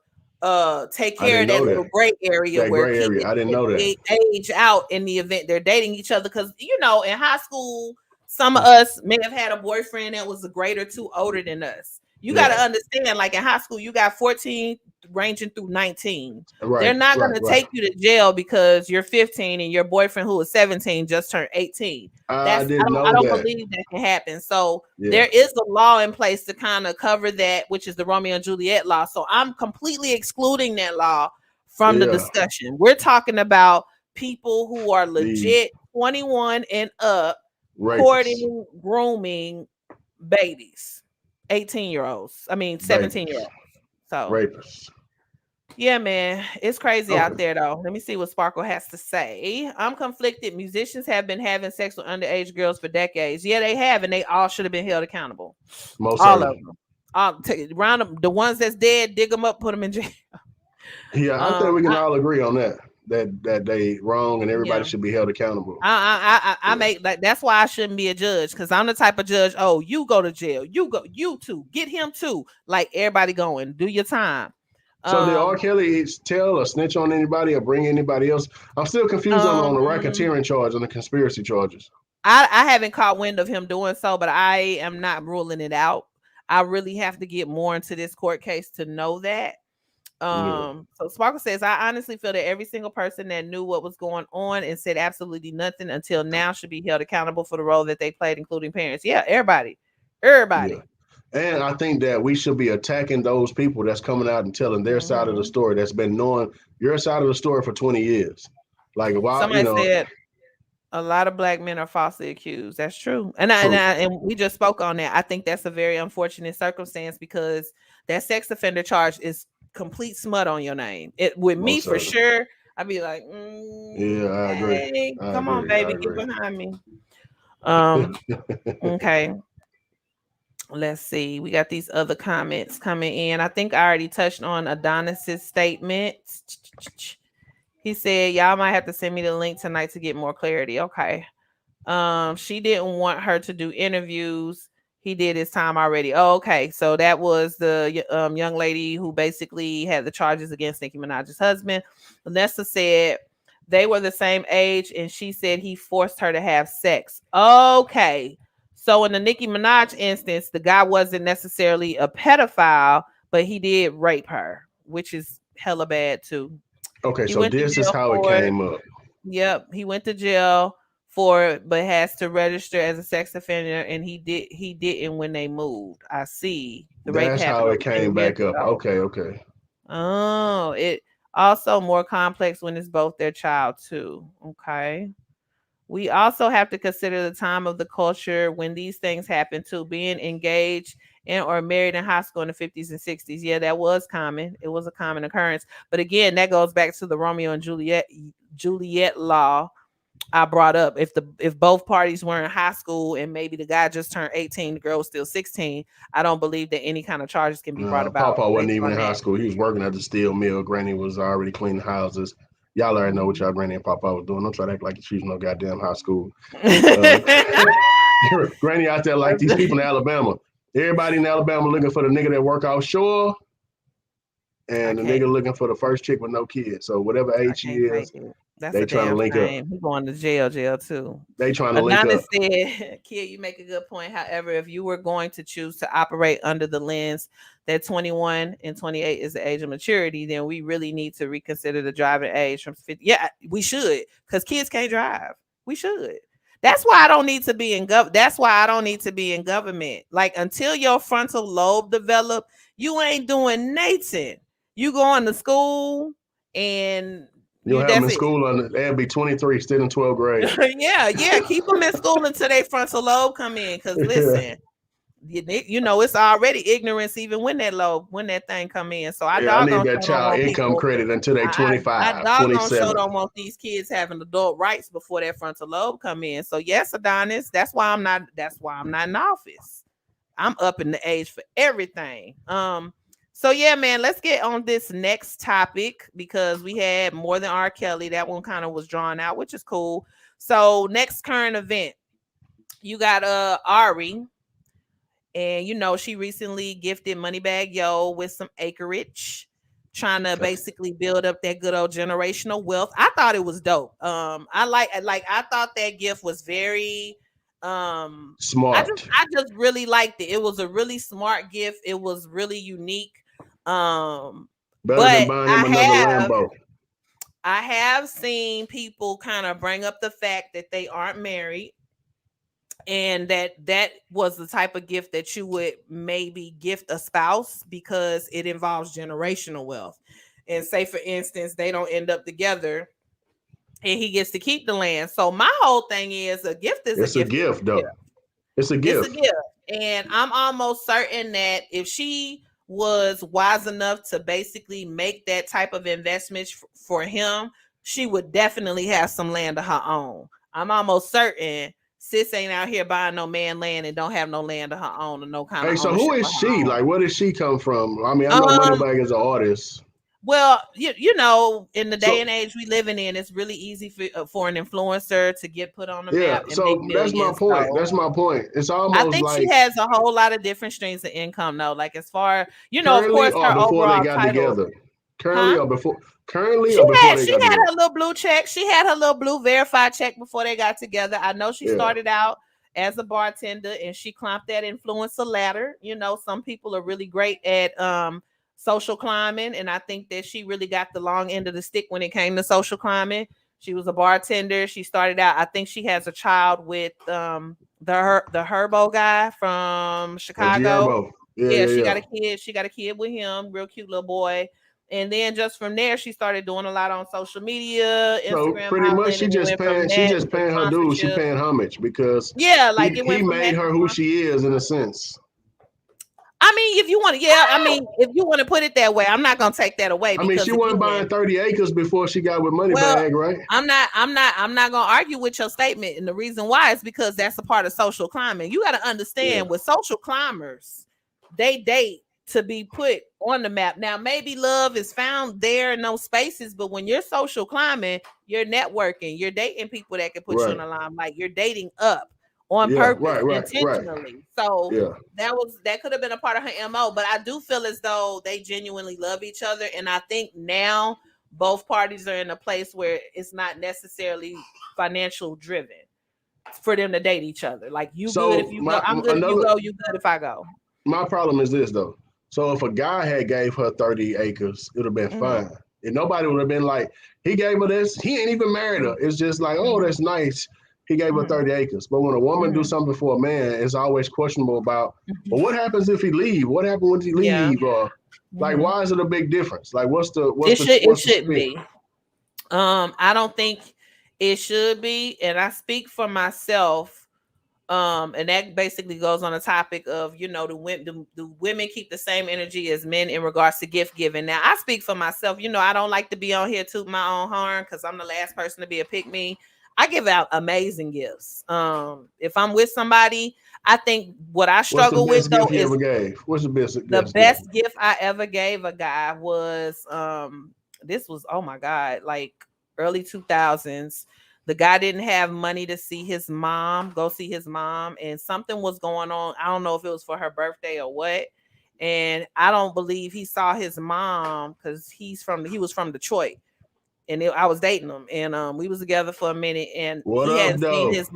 take I care didn't of that know little that. gray area That where gray kids area. I didn't know that. age out in the event they're dating each other. Because in high school, some of us may have had a boyfriend that was a grade or two older than us. You got to Yeah. understand, like in high school, you got 14 ranging through 19. They're Right. not going Right. to Right. take you to jail because you're 15 and your boyfriend, who is 17, just turned 18. I I didn't don't I know don't that. believe that can happen. So Yeah. there is a law in place to kind of cover that, which is the Romeo and Juliet law. So I'm completely excluding that law from the Yeah. discussion. We're talking about people who are The legit 21 and up, rapists. courting, grooming babies, 18-year-olds. I mean, 17-year-olds. Babies. So Rapists. yeah, man, it's crazy out Okay. there though. Let me see what Sparkle has to say. I'm conflicted. Musicians have been having sex with underage girls for decades. Yeah, they have, and they all should have been held accountable. Most All of certainly. them. Round them, the ones that's dead, dig them up, put them in jail. Yeah, I think we can all agree on that. That they wrong and everybody Yeah. should be held accountable. I make like, that's why I shouldn't be a judge, because I'm the type of judge. Oh, you go to jail. You too. Get him too. Like everybody going, do your time. So did R. Um, Kelly tell or snitch on anybody or bring anybody else? I'm still confused on the um, racketeering charge and the conspiracy charges. I haven't caught wind of him doing so, but I am not ruling it out. I really have to get more into this court case to know that. Yeah. So Sparkle says, I honestly feel that every single person that knew what was going on and said absolutely nothing until now should be held accountable for the role that they played, including parents. Yeah, everybody. Yeah. Everybody. And I think that we should be attacking those people that's coming out and telling their side of the Hmm. story that's been knowing your side of the story for 20 years. Like, wow, Somebody said a lot of black men are falsely accused. That's true. true. And we just spoke on that. I think that's a very unfortunate circumstance because that sex offender charge is complete smut on your name. It with me Most for certainly. sure. I'd be like, Yeah, I agree. hey, I come on, agree. I baby, get agree. behind me. Um, okay. Let's see. We got these other comments coming in. I think I already touched on Adonis's statement. He said, y'all might have to send me the link tonight to get more clarity. Okay. She didn't want her to do interviews. He did his time already. Oh, okay. So that was the young lady who basically had the charges against Nicki Minaj's husband. Vanessa said they were the same age, and she said he forced her to have sex. Okay. So in the Nicki Minaj instance, the guy wasn't necessarily a pedophile, but he did rape her, which is hella bad too. Okay, He so went to this is jail how it for it. came up. Yep, he went to jail for it, but has to register as a sex offender, and he didn't when they moved. I see. The rape That's happened how it over 10 came years back up. ago. Okay, okay. Oh, it also more complex when it's both their child too. Okay. We also have to consider the time of the culture when these things happen too. Being engaged and or married in high school in the 50s and 60s. Yeah, that was common. It was a common occurrence. But again, that goes back to the Romeo and Juliet law I brought up. If both parties were in high school and maybe the guy just turned 18, the girl was still 16, I don't believe that any kind of charges can be brought about Papa wasn't based even on in high that. school. He was working at the steel mill. Granny was already cleaning houses. Y'all already know what Mhm. y'all granny and Papa was doing. Don't try to act like she's no goddamn high school. Uh, Granny out there like these people in Alabama. Everybody in Alabama looking for the nigga that work offshore, I and the can't nigga looking for the first chick with no kids. So whatever I age she can't take is, it. That's they a trying to damn link up. shame. He going to jail too. They trying to link up. Adonis said, Kid, you make a good point. However, if you were going to choose to operate under the lens that 21 and 28 is the age of maturity, then we really need to reconsider the driving age from 50. Yeah, we should, because kids can't drive. We should. That's why I don't need to be in that's why I don't need to be in government. Like until your frontal lobe develop, you ain't doing nothing. You going to school and You'll you have them that's in it. school and they'll be 23, still in 12th grade. Yeah. Keep them in school until they frontal lobe come in. Cause listen, it's already ignorance even when that thing come in. So I Yeah, I need doggone that sure don't child want income people. credit until they I 25, doggone sure 27. don't want these kids having adult rights before that frontal lobe come in. So yes, Adonis, that's why I'm not. That's why I'm not in office. I'm up in the age for everything. So yeah, man, let's get on this next topic because we had more than R. Kelly. That one kind of was drawn out, which is cool. So next current event, you got Ari, and she recently gifted MoneyBagg Yo with some acreage, trying to basically build up that good old generational wealth. I thought it was dope. I thought that gift was very Smart. I just really liked it. It was a really smart gift. It was really unique. Better than But buying him another Lambo. I have seen people kind of bring up the fact that they aren't married, and that was the type of gift that you would maybe gift a spouse because it involves generational wealth. And say for instance they don't end up together and he gets to keep the land. So my whole thing is a gift is a It's a gift is gift, a gift. though. It's a It's a gift. gift. And I'm almost certain that if she was wise enough to basically make that type of investment for him, she would definitely have some land of her own. I'm almost certain sis ain't out here buying no man land and don't have no land of her own or no kind of Hey, so who ownership is of her she? own. Like, where did she come from? I mean, I know Um, Moneybagg is an artist. well, in the day So, and age we living in, it's really easy for an influencer to get put on the yeah, map and make so that's my millions. point. So That's my point. It's I almost think she like has a whole lot of different streams of income though. Like as far, of currently course, or her before they overall got title, together. huh? Currently or before they She got had together. her little blue check. She had her little blue verified check before they got together. I know she Yeah. started out as a bartender and she climbed that influencer ladder. Some people are really great at social climbing, and I think that she really got the long end of the stick when it came to social climbing. She was a bartender. She started out. I think she has a child with the Herbo guy from Chicago. Gerbo. Yeah, Yeah, yeah, she yeah. got a kid. She got a kid with him. Real cute little boy. And then just from there, she started doing a lot on social media, So Instagram pretty much modeling, and it went from she that just to paying her dues. She sponsorship. paying homage because Yeah, like it he went from made that to her who she is in a sense. I mean, if you want to, yeah, I mean, if you want to put it that way, I'm not gonna take that away I mean, she because wasn't buying again, 30 acres before she got with well, MoneyBagg, right? I'm not gonna argue with your statement, and the reason why is because that's a part of social climbing. You got to Yeah. understand with social climbers, they date to be put on the map. Now, maybe love is found there in those spaces, but when you're social climbing, you're networking, you're dating people that can put you on Right. the line, like you're dating up on Yeah. purpose, Right. intentionally. So Yeah. that could have been a part of her MO, but I do feel as though they genuinely love each other, and I think now both parties are in a place where it's not necessarily financial driven for them to date each other. Like you good if So you go, my I'm good if you another go, you good if I go. my problem is this though. So if a guy had gave her 30 acres, it would have been Mm-hmm. fine. And nobody would have been like, he gave her this, he ain't even married her. It's just like, oh, Mm-hmm. that's nice. He gave her Mm-hmm. 30 acres. But when a woman do Mm-hmm. something for a man, it's always questionable about, well, Mm-hmm. what happens if he leave? What happens when he Yeah. leave? Or like, Mm-hmm. why is it a big difference? Like, It what's the shouldn't spin? be. I don't think it should be, and I speak for myself. And that basically goes on the topic of the women keep the same energy as men in regards to gift giving. Now I speak for myself. I don't like to be on here toot my own horn because I'm the last person to be a pick me. I give out amazing gifts. If I'm with somebody, I think what I What's the struggle with best though gift you is ever gave? What's the best the gift? best gift I ever gave a guy was this was, oh my god, like early 2000s. The guy didn't have money to see his mom, go see his mom, and something was going on. I don't know if it was for her birthday or what. And I don't believe he saw his mom because he was from Detroit, and I was dating him, and we was together for a minute, and What he up, hadn't seen though? his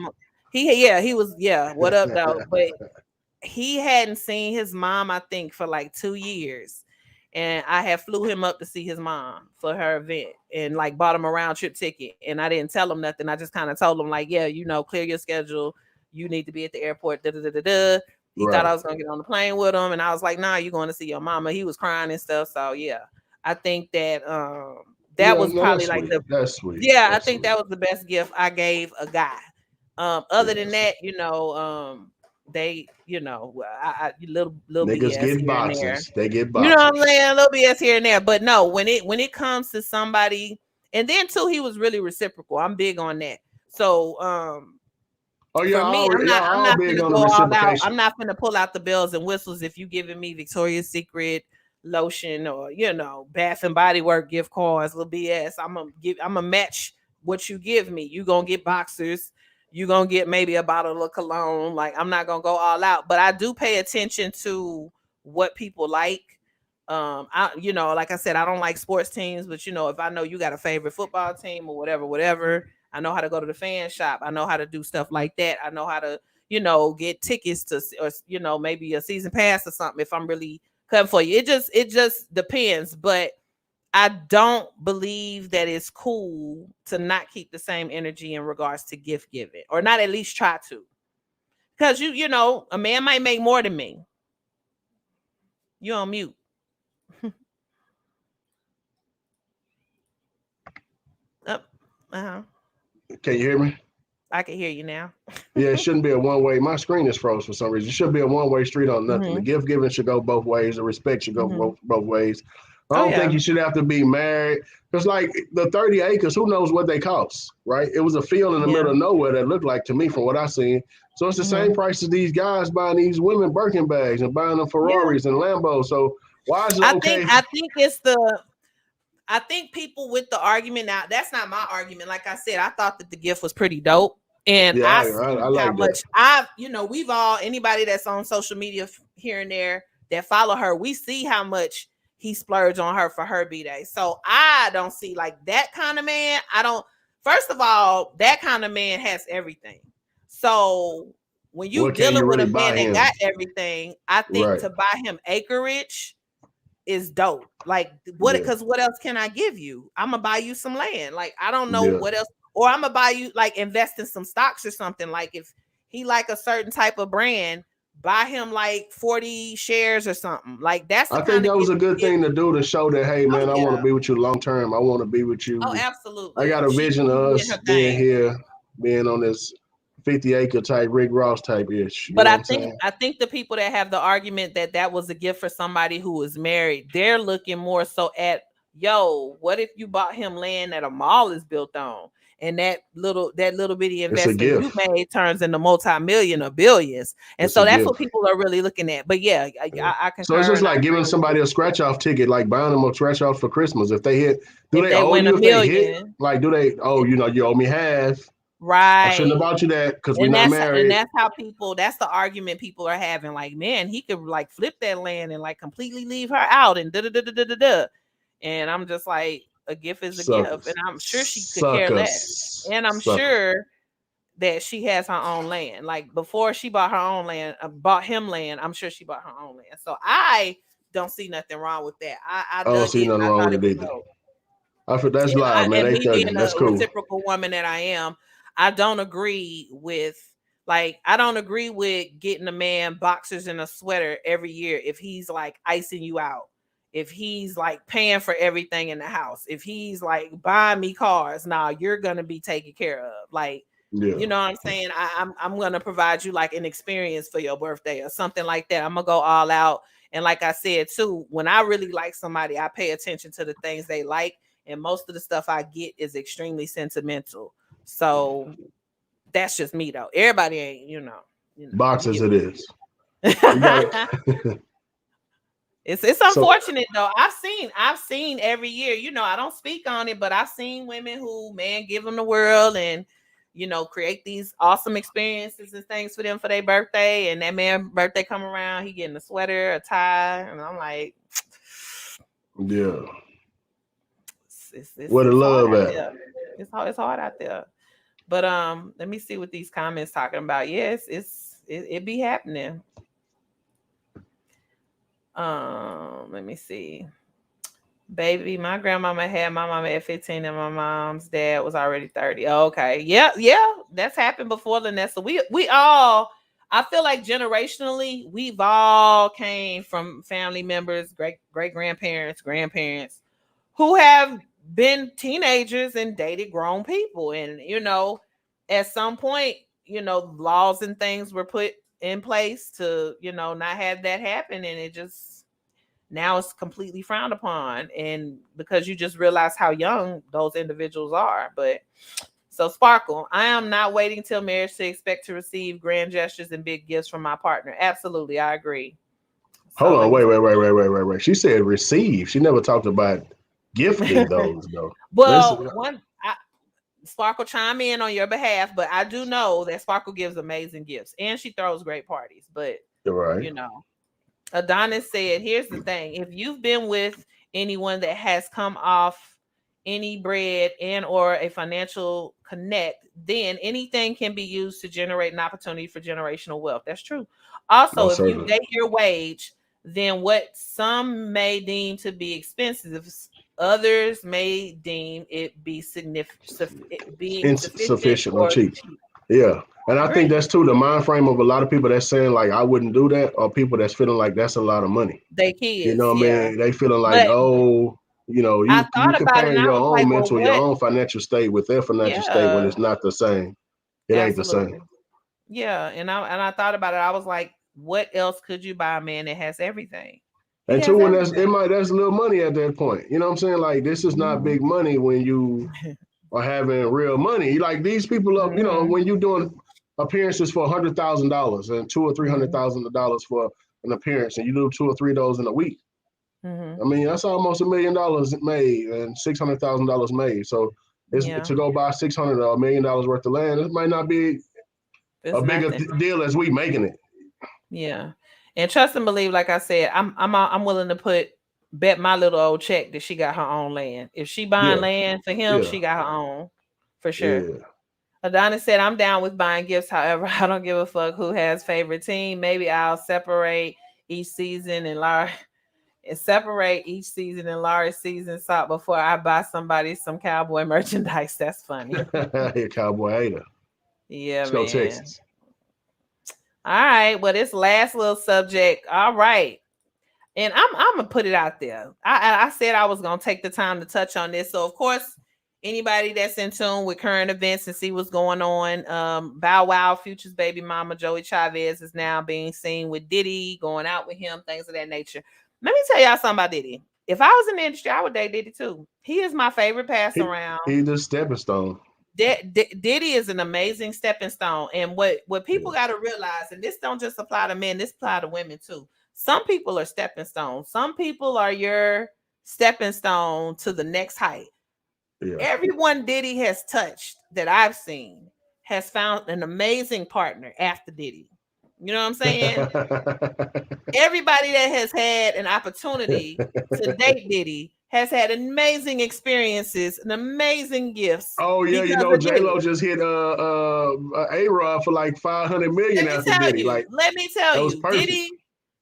he was, yeah, what up though, but he hadn't seen his mom, I think, for like 2 years. And I had flew him up to see his mom for her event and like bought him a round trip ticket. And I didn't tell him nothing. I just kind of told him, like, yeah, clear your schedule. You need to be at the airport. Da, da, da, da, da. He thought Right. I was gonna get on the plane with him. And I was like, nah, you're going to see your mama. He was crying and stuff. So yeah. I think that that Yeah, was no, probably that's like sweet. That's sweet. yeah, I That's think sweet. that was the best gift I gave a guy. Yeah, Other than that's that, they, little niggas BS get here and there. boxes. They get You know what I'm boxes. saying? A little BS here and there. But no, when it comes to somebody, and then too, he was really reciprocal. I'm big on that. So Oh yeah, for me, I'm y'all not I'm all not big gonna on the go all out. I'm reciprocation. not gonna pull out the bells and whistles if you giving me Victoria's Secret lotion or Bath and Body Work gift cards, little BS. I'm gonna match what you give me. You gonna get boxers. You gonna get maybe a bottle of cologne. Like I'm not gonna go all out, but I do pay attention to what people like. Like I said, I don't like sports teams, but if I know you got a favorite football team or whatever, I know how to go to the fan shop. I know how to do stuff like that. I know how to, get tickets to, or maybe a season pass or something if I'm really coming for you. It just depends, but I don't believe that it's cool to not keep the same energy in regards to gift giving, or not at least try to, because a man might make more than me. You on mute? Up. Uh-huh. Can you hear me? I can hear you now. Yeah, it shouldn't be a one way. My screen is froze for some reason. It should be a one way street on nothing. The Hmm. gift giving should go both ways. The respect should go Hmm. both ways. I Oh don't think yeah. you should have to be married. Because like the 30 acres, who knows what they cost, right? It was a field in the Yeah. middle of nowhere that looked like to me from what I seen. So it's the Hmm. same price as these guys buying these women Birkin bags and buying them Yeah. Ferraris and Lambos. So why is it I think okay? I think it's the I think people with the argument, now that's not my argument. Like I said, I thought that the gift was pretty dope. And Yeah, I I see how like that. much we've all, anybody that's on social media here and there that follow her, we see how much he splurged on her for her BDay. So I don't see like that kind of man. First of all, that kind of man has everything. So when you What can you dealing with really a man buy that him? got everything, I think Right. to buy him acreage, is dope. Like because what else can I give you? I'm gonna buy you some land. Like I don't know what else, or I'm gonna buy you like invest in some stocks or something. Like if he like a certain type of brand, buy him like 40 shares or something. Like that's the I think kind of that was gift a good thing to do to show that, hey man, I want to be with you long term. I want to be with Oh, you. I absolutely. got a She vision of doing us her being thing. here, being on this 50-acre type Rick Ross type ish. You But know what I'm saying? I think the people that have the argument that that was a gift for somebody who was married, they're looking more so at, yo, what if you bought him land that a mall is built on, and that little bitty It's a investment you gift. made turns into multi-million or billions, and It's so a that's what gift. people are really looking at. But yeah, I So it's concur just and I like agree giving with you. somebody a scratch off ticket, like buying them a scratch off for Christmas. If they hit, do If they they owe win a you if they hit? million, Like, do they? Oh, you owe me half. I shouldn't have right? bought you that because we're And not and married. that's how people, that's the argument people are having. Like, man, he could like flip that land and like completely leave her out and da da da da da da da. And I'm just like, a gift is a gift, and Suckers, I'm sure she could care less. suckers, And I'm suckers. sure that she has her own land. Like before she bought her own land, bought him land, I'm sure she bought her own land. So I don't see nothing wrong with that. I I don't dug see it. nothing I wrong thought with it it was either. dope. I feel that's live, man. And me 8:30. being a That's cool. reciprocal woman that I am, I don't agree with, like, I don't agree with getting a man boxers and a sweater every year if he's like icing you out, if he's like paying for everything in the house, if he's like buying me cars. Now you're gonna be taken care of. Like, Yeah. you know what I'm saying? I'm gonna provide you like an experience for your birthday or something like that. I'm gonna go all out. And like I said too, when I really like somebody, I pay attention to the things they like, and most of the stuff I get is extremely sentimental. So that's just me though. Everybody ain't, you Boxers get it is. You got it. it. It's So unfortunate though. I've seen every year. I don't speak on it, but I've seen women who, man, give them the world and create these awesome experiences and things for them for their birthday. And that man birthday come around, he getting a sweater, a tie, and I'm like, yeah. it's Where the hard love out at? there. It's hard out there. But let me see what these comments talking about. Yes, it be happening. Let me see. Baby, my grandmama had my mama at 15 and my mom's dad was already 30. Oh, okay. Yeah, that's happened before, Vanessa. We all, I feel like generationally, we've all came from family members, great grandparents who have been teenagers and dated grown people. And at some point, laws and things were put in place to, not have that happen. And it just, now it's completely frowned upon, and because you just realize how young those individuals are. But so, Sparkle, I am not waiting till marriage to expect to receive grand gestures and big gifts from my partner. Absolutely, I agree. Hold So on, let me wait. She said receive. She never talked about gifting those though. Let's well, Sparkle, chime in on your behalf, but I do know that Sparkle gives amazing gifts and she throws great parties. But right. you know Adonis said, here's the thing. If you've been with anyone that has come off any bread and or a financial connect, then anything can be used to generate an opportunity for generational wealth. That's true. Also, Most if you certainly. date your wage, then what some may deem to be expensive, others may deem it be significant, being sufficient Insufficient or or cheap. cheap. Yeah. And I I think agree. that's too the mind frame of a lot of people that's saying like I wouldn't do that, or people that's feeling like that's a lot of money. They You kids, know what I yeah. mean? They feeling like, But oh, I you thought about it and comparing I your was own like, well, mental, your what? own financial state with their financial state when Yeah, it's not the same. It ain't the same. absolutely. Yeah, and I thought about it. I was like, what else could you buy a man that has everything? He And two, has when everything. that's little money at that point. You know what I'm saying? Like this is not Mhm. big money when you are having real money. Like these people up, Mhm. when you doing appearances for $100,000 and two or three hundred Mhm. thousand dollars for an appearance, and you do two or three of those in a week. Mhm. I mean, that's almost $1 million made and $600,000 made. So it's Yeah, to go buy 600 or $1 million worth of land. It might not be it's a bigger nothing. deal as we making it. Yeah, and trust and believe. Like I said, I'm willing to bet my little old check that she got her own land. If she buying Yeah, land for him, yeah, she got her own for sure. yeah. Adonis said, I'm down with buying gifts. However, I don't give a fuck who has favorite team. Maybe I'll separate each season and learn And separate each season and large season salt before I buy somebody some cowboy merchandise. That's funny. Here, cowboy hater. Yeah, Let's go man. Texas. All right. Well, this last little subject. All right. And I'm gonna put it out there. I said I was gonna take the time to touch on this. So of course, anybody that's in tune with current events and see what's going on, Bow Wow, Future's baby mama Joey Chavez is now being seen with Diddy, going out with him, things of that nature. Let me tell y'all something about Diddy. If I was in the industry, I would date Diddy too. He is my favorite pass around. He's the stepping stone. Diddy is an amazing stepping stone. And what people got to realize, and this don't just apply to men, this apply to women too. Some people are stepping stones. Some people are your stepping stone to the next height. Yeah. Everyone Diddy has touched that I've seen has found an amazing partner after Diddy. You know what I'm saying? Everybody that has had an opportunity to date Diddy has had amazing experiences and amazing gifts. Oh yeah, you know J-Lo just hit A-Rod for like 500 million after Diddy. Let me tell you,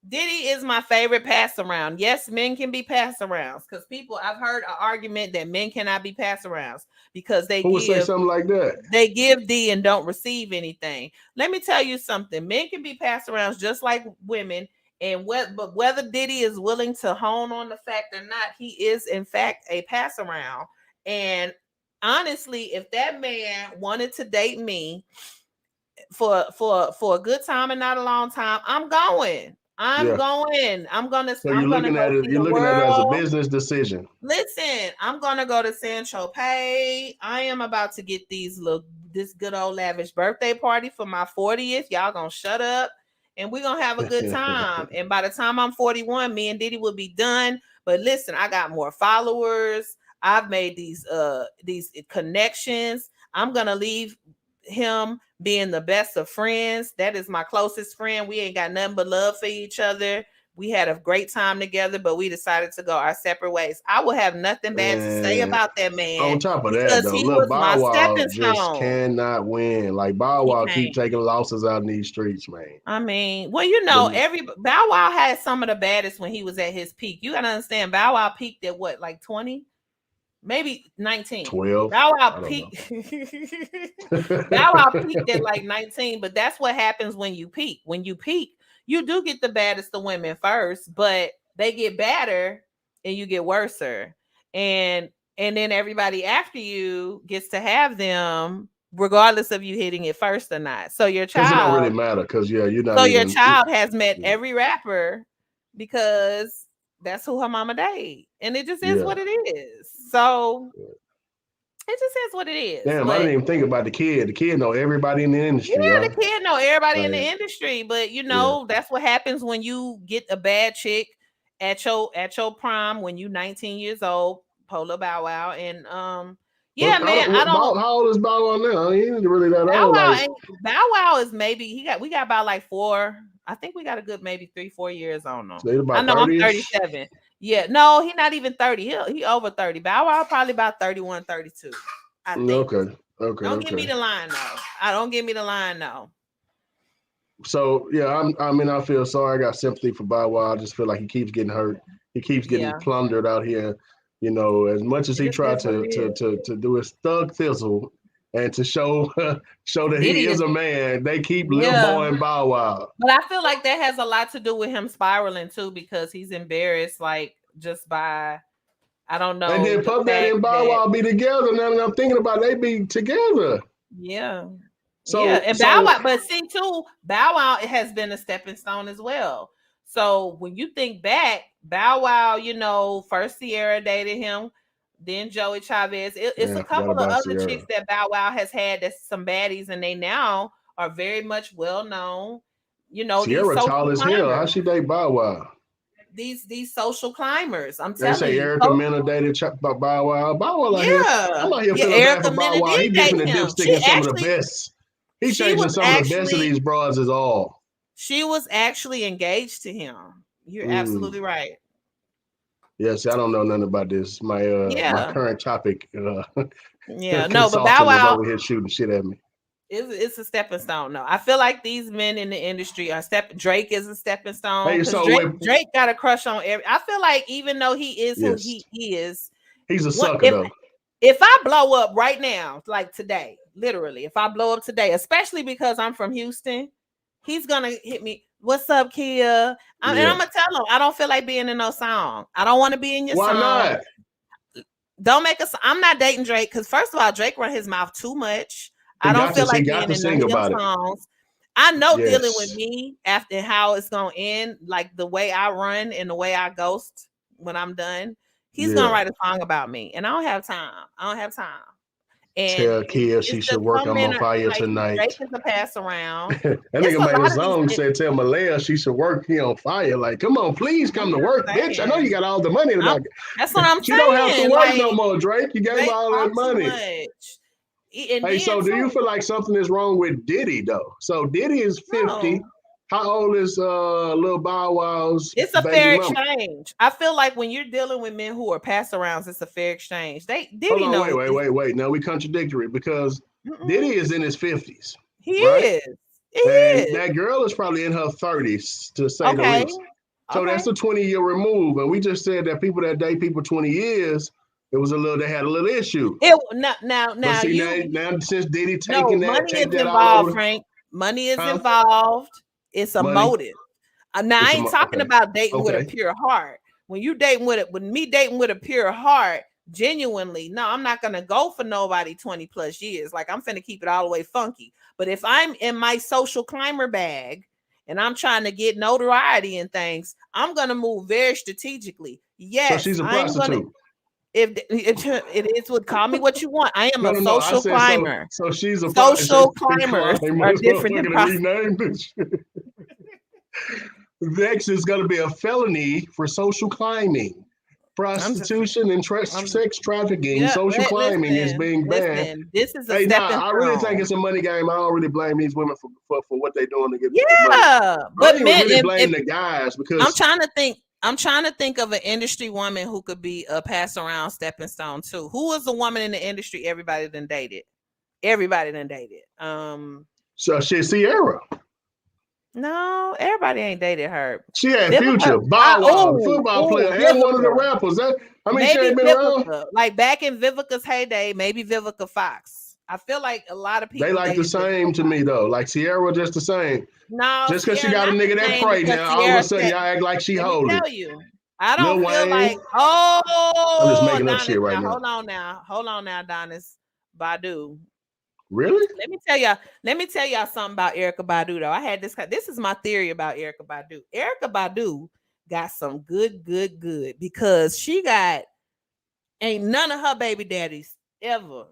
Diddy is my favorite pass around. Yes, men can be pass arounds because I've heard an argument that men cannot be pass arounds because they say something like that. They give D and don't receive anything. Let me tell you something. Men can be pass arounds just like women. And but whether Diddy is willing to hone on the fact or not, he is in fact a pass around. And honestly, if that man wanted to date me for a good time and not a long time, I'm going. I'm gonna. So you're looking at it as a business decision. Listen, I'm gonna go to San Tropez. I am about to get this good old lavish birthday party for my 40th. Y'all gonna shut up. And we're gonna have a good time. And by the time I'm 41, me and Diddy will be done. But listen, I got more followers. I've made these connections. I'm gonna leave him being the best of friends. That is my closest friend. We ain't got nothing but love for each other. We had a great time together, but we decided to go our separate ways. I will have nothing bad to say about that man. On top of that, though, look, Bow Wow just cannot win. Like Bow Wow keep taking losses out in these streets, man. I mean, well, you know, Bow Wow had some of the baddest when he was at his peak. You gotta understand, Bow Wow peaked at what, like 20? Maybe 19. 12. Bow Wow peaked. Bow Wow peaked at like 19, but that's what happens when you peak. When you peak, you do get the baddest of women first, but they get badder and you get worser. And then everybody after you gets to have them regardless of you hitting it first or not. So your child, it don't really matter because you're not. So your child has met every rapper because that's who her mama dated, and it just is what it is. So it just is what it is. Damn, I didn't even think about the kid. The kid know everybody in the industry. Yeah, the kid know everybody in the industry, but you know that's what happens when you get a bad chick at your prime when you 19 years old. Polo Bow Wow and How old is Bow Wow now? He ain't really that old. Bow Wow is maybe we got about like 4. I think we got a good maybe 3-4 years on him. So I know 30-ish. I'm 37. Yeah, no, he's not even 30. He over 30. Bow Wow probably about 31, 32. I think. Okay. Don't give me the line though. Don't give me the line though. So yeah, I feel sorry. I got sympathy for Bow Wow. I just feel like he keeps getting hurt. He keeps getting plundered out here. You know, as much as he tried to do his thug thizzle and to show that he is a man, they keep Lil Boy and Bow Wow. But I feel like that has a lot to do with him spiraling too, because he's embarrassed, like just by, I don't know. And then Puff Daddy and Bow Wow be together. Now that I'm thinking about it, they be together. Yeah. And Bow Wow, but see too, Bow Wow has been a stepping stone as well. So when you think back, Bow Wow, you know, first Sierra dated him, then Joey Chavez. It's a couple of other chicks that Bow Wow has had that's some baddies, and they now are very much well known. You know, Sierra tall as hell. How she date Bow Wow? These social climbers. I'm telling you. They say Erica Mena dated Bow Wow. Bow Wow like I'm out here feeling bad for Bow Wow. He dipping the dipstick in some of the best. He's changing some of the best of these broads is all. She was actually engaged to him. You're absolutely right. Yes, I don't know nothing about this. My current topic. No, but Bow Wow over here shooting shit at me. It's a stepping stone. No, I feel like these men in the industry are Drake is a stepping stone Hey, because so Drake got a crush on every. I feel like even though he is who yes, he is, he's a what sucker though. if I blow up right now, like today, literally, if I blow up today, especially because I'm from Houston, he's gonna hit me. What's up, Kia? And Yeah. I'm gonna tell him I don't feel like being in no song. I don't want to be in your Why song. not? Don't make us. I'm not dating Drake because first of all, Drake run his mouth too much. He I don't got to feel he like got being to in none sing of them about it. songs. I know dealing with Yes. me after how it's gonna end, like the way I run and the way I ghost when I'm done. He's gonna Yeah. write a song about me, and I don't have time. I don't have time. And Tell Kia she it's should just work some on men my are fire like Drake tonight. is a pass around. That It's nigga a made a lot of these. song said tell Malaya she should work. He on fire. Like, come on, please I'm come to just work, bitch. I know you saying. got all the money I'm, tonight. that's what I'm She don't have to saying. work no Like more, Drake. You gave her Drake all talk that too money. much. And Hey, then so do you too, feel like something is wrong with Diddy though? So Diddy is 50. no. How old is Lil Bow Wow's It's a baby fair mama? exchange. I feel like when you're dealing with men who are pass arounds, it's a fair exchange. Hold Diddy on, knows this. wait. Now we contradictory because Mm-mm. Diddy is in his 50s, He right? is. He And is. that girl is probably in her 30s, to say the Okay. least. So Okay. that's a 20-year remove. And we just said that people that date people 20 years, they had a little issue. It But now see, you now since Diddy no money take is that all involved, over, Frank. Money is huh? involved. It's a Money. motive. Now I It's ain't talking okay. about dating with a Okay. pure heart. When you dating with it, when me dating with a pure heart, genuinely, no, I'm not gonna go for nobody 20 plus years. Like I'm finna keep it all the way funky. But if I'm in my social climber bag and I'm trying to get notoriety and things, I'm gonna move very strategically. So Yes, she's a I'm gonna. prostitute. If it is, would call me what you want. I am a No. I social said so. climber. So she's a Social prostitute. climbers are Climbers. different than Motherfucker renamed this. Next is going to be a felony for social climbing. I'm just, Prostitution and I'm just, sex trafficking, yeah. social climbing is being banned. Listen. This is a Hey, nah, stepping I really think stone. it's a money game. I don't really blame these women for what they're doing to get money. Yeah, I don't but even men, really blame if the guys I'm because trying to think, I'm trying to think of an industry woman who could be a pass around stepping stone too. Who is a woman in the industry? Everybody done dated. Everybody done dated. so shit, Sierra. No, everybody ain't dated her. She had Vivica, Future, Bow Wow, the football player, and one of the Vivica. rappers. She Maybe ain't been around. Vivica, like back in Vivica's heyday, maybe Vivica Fox. I feel like a lot of They people like the dated same Vivica to Fox. me though. Like Sierra, just the same. No, Just because she Sierra got a not nigga the that same pray because now, all of a Sierra sudden said, y'all act like she let me holy. tell you, I Lil don't feel like, Wayne, I'm just oh, making up Adonis, shit right now, now. hold on now, Adonis Badu. Really? Let me tell y'all something about Erica Badu though. I had this is my theory about Erica Badu. Erica Badu got some good because she got ain't none of her baby daddies ever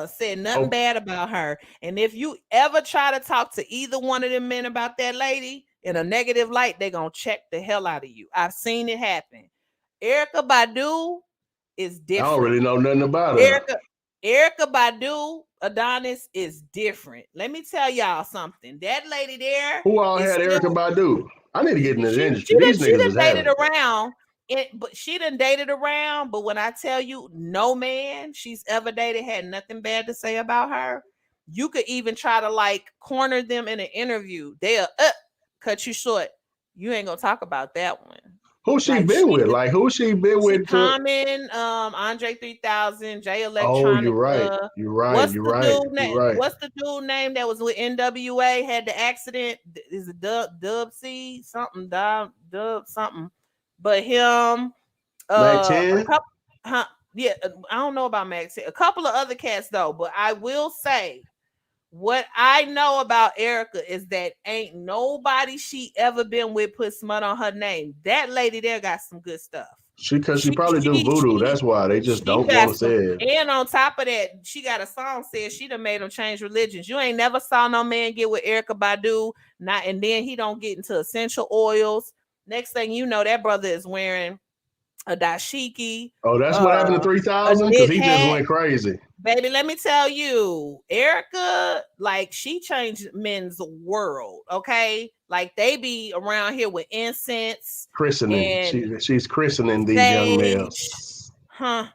said nothing Oh, bad about her. And if you ever try to talk to either one of them men about that lady in a negative light, they're gonna check the hell out of you. I've seen it happen. Erica Badu is I don't different. really know nothing about her. Erica Badu, Adonis is different. Let me tell y'all something. That lady there Who all is had Erica still Badu? I need to get into the industry. she These niggas done is dated having it. around. But she done dated around. But when I tell you, no man she's ever dated had nothing bad to say about her. You could even try to like corner them in an interview. They'll cut you short. You ain't gonna talk about that one. Who she Like been with? Like who she been she with to Common, Andre 3000, Jay Oh, you're right. Electronica. You're right. You're right. You're right. What's the dude name that was with NWA? Had the accident? Is it Dub C something? Dub something. But him, Mac a 10. couple, huh? Yeah, I don't know about Max. A couple of other cats though, but I will say what I know about Erica is that ain't nobody she ever been with put smut on her name. That lady there got some good stuff. Because she probably do voodoo. That's why they just She don't got want to some, say it. and on top of that, she got a song said she done made them change religions. You ain't never saw no man get with Erica Badu, not and then he don't get into essential oils. Next thing you know, that brother is wearing a dashiki, Oh, that's what happened to a 3000? Because knit he just hat. went crazy. Baby, let me tell you, Erica, like she changed men's world. Okay, like they be around here with incense Christening. and She's christening these young sage, males. huh?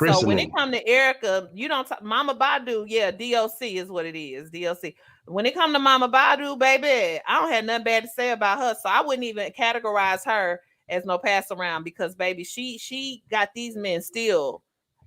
So when it Christening. come to Erica, you don't talk Mama Badu, yeah, DOC is what it is. DOC. When it come to Mama Badu, baby, I don't have nothing bad to say about her. So I wouldn't even categorize her as no pass around because baby, she got these men still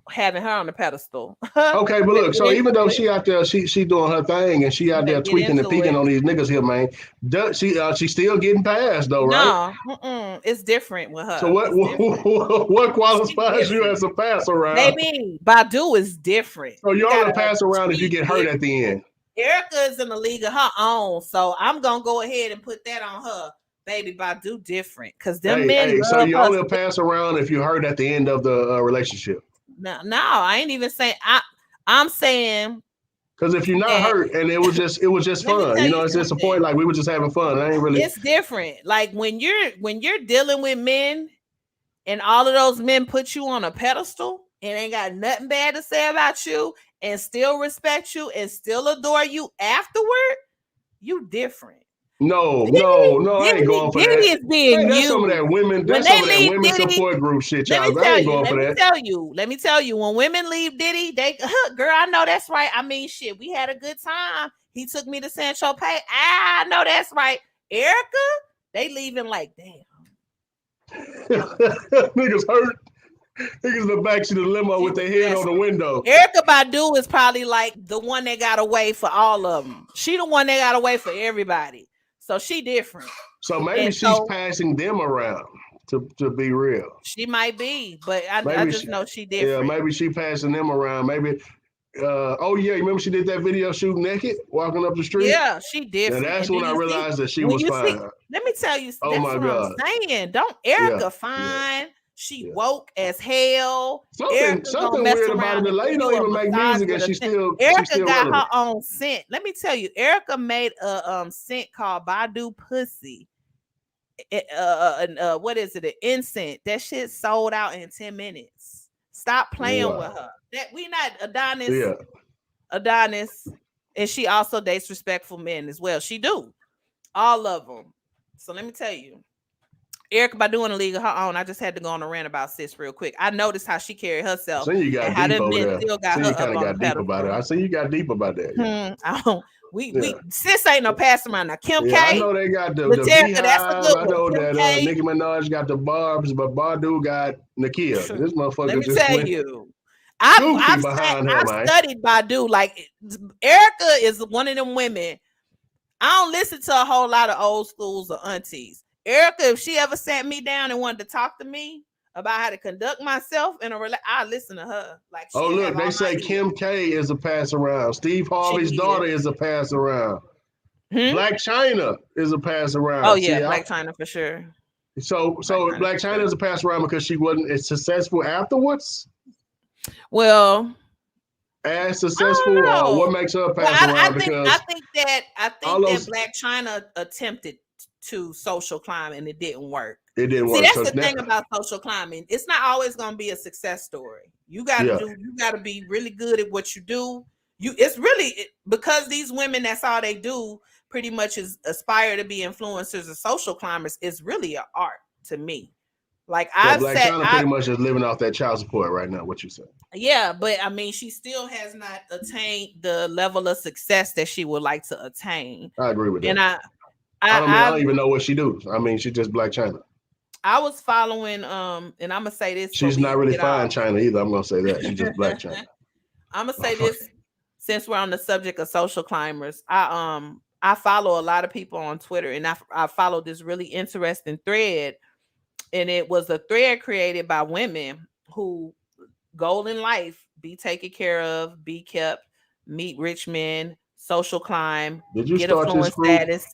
having her on the pedestal. Okay, but Better look, get so even into though it. she out there, she doing her thing and she You out better there get tweaking and into peeking it. on these niggas here, man. Does she still getting passed though, right? No, it's different with So her. what It's different. what She's qualifies you different. as a pass around? Baby, Badu is different. So You you only gotta pass around if you she's get hurt different. at the end. Erica is in the league of her own, so I'm gonna go ahead and put that on her. Baby, Badu different because them men So love you her. only pass around if you hurt at the end of the relationship. No, I ain't even saying. I'm saying Because if you're not that. hurt and it was just Let me fun, tell you it's just a something. point like we were just having fun. I ain't really It's different. Like when you're dealing with men, and all of those men put you on a pedestal and ain't got nothing bad to say about you, and still respect you and still adore you afterward. You different. no, Diddy, no, no, I ain't going for Diddy that. is being Hey, used. When that's they some of that leave women Diddy, support group shit, let me y'all. I tell ain't you, going for that. let me tell you, when women leave Diddy, they girl, I know that's right. I mean, shit, we had a good time. He took me to Sancho Pay. I know that's right. Erica, they leaving like, damn. Niggas hurt. Niggas in the backseat of the limo She with was their head on messed the up. window. Erica Badu is probably like the one that got away for all of them. She the one that got away for everybody. So she different. So maybe And she's so passing them around to be real. she might be, but I Maybe just she, know she yeah, different. maybe she passing them around. Maybe oh yeah, you remember she did that video shoot naked walking up the street? Yeah, she Now different. that's And when then I you see realized that she when was you see, fine. let me tell you, Oh that's my what I'm God. saying. Don't Yeah, Erica yeah, fine. She yeah. woke as hell. Something Erica gonna something mess weird about it. around The and lady give don't you a even make massage music and with a she's scent. she's Erica still got relevant. her own scent. Let me tell you, Erica made a scent called Badu Pussy. What is it? An incense. That shit sold out in 10 minutes. Stop playing with Wow. her. That we not Adonis. Yeah. Adonis, and she also dates respectful men as well. She do all of them. So let me tell you, Erica Badu in a league of her own. I just had to go on a rant about sis real quick. I noticed how she carried herself See you and got how deep them over men there. still got See her you up kind of on the got deep about it. pedestal. I see you got deep about that. Yeah. We sis ain't no pass around now. Kim Yeah, I K, know they got the Laterica, that's a beehive. good I one. know Kim that K. Nicki Minaj got the barbs, but Badu got Nakia. This Let motherfucker me just tell went you, goofy behind her, I've man. studied Badu. Like Erica is one of them women. I don't listen to a whole lot of old schools or aunties. Erica, if she ever sat me down and wanted to talk to me about how to conduct myself in a I listen to her. Like Oh, she'll have look, they all say ideas. Kim K is a pass around. Steve She Harvey's daughter is. is a pass around. Hmm? Black China is a pass Oh around. yeah, See, Black China for sure. so Black China Black for China sure. is a pass around because she wasn't as successful afterwards. Well, As I don't successful, or what know. makes her a Well, pass around? I Because all think that those Black China attempted to social climb and it didn't work. it didn't See, work. that's So the now, thing about social climbing. It's not always going to be a success story. You yeah, got to be really good at what you do. It's really because these women, that's all they do pretty much is aspire to be influencers or social climbers. It's really an art to me. Like so Black China pretty much is living off that child support right now. What you say? yeah, but I mean, she still has not attained the level of success that she would like to attain. I agree with that. And I don't even know what she do. I mean, she's just Black China. I was following and I'm gonna say this before She's we not really get fine off. China either. I'm gonna say that she's just Black China. I'm gonna say this since we're on the subject of social climbers. I follow a lot of people on Twitter, and I followed this really interesting thread, and it was a thread created by women who goal in life: be taken care of, be kept, meet rich men, social climb, Did you get start this affluent group? status.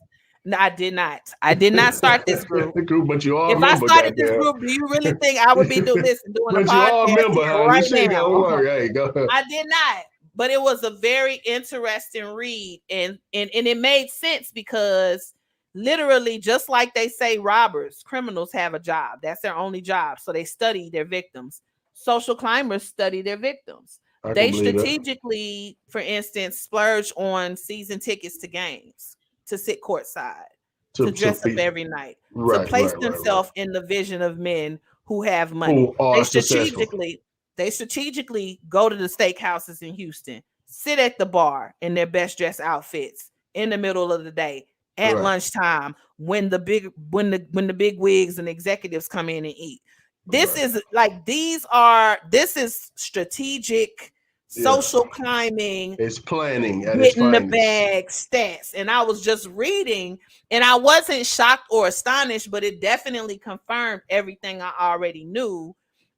No, I did not. I did not start this group. But you all If I member, started this goddamn. group, do you really think I would be doing a But you all podcast member, here huh? right This shit now? gonna work. Hey, go ahead. I did not. But it was a very interesting read, and it made sense because literally, just like they say, robbers, criminals have a job. That's their only job. So they study their victims. Social climbers study their victims. I They can believe that. strategically, for instance, splurge on season tickets to games, to sit courtside, to dress up every night, to Right, place right, right, right. themselves in the vision of men who have money. Who are They successful. strategically, They strategically go to the steakhouses in Houston, sit at the bar in their best dress outfits in the middle of the day at Right. lunchtime when the big wigs and executives come in and eat. This Right. is like this is strategic Yeah. social climbing, It's planning at its getting the finest. bag stats. And I was just reading and I wasn't shocked or astonished, but it definitely confirmed everything I already knew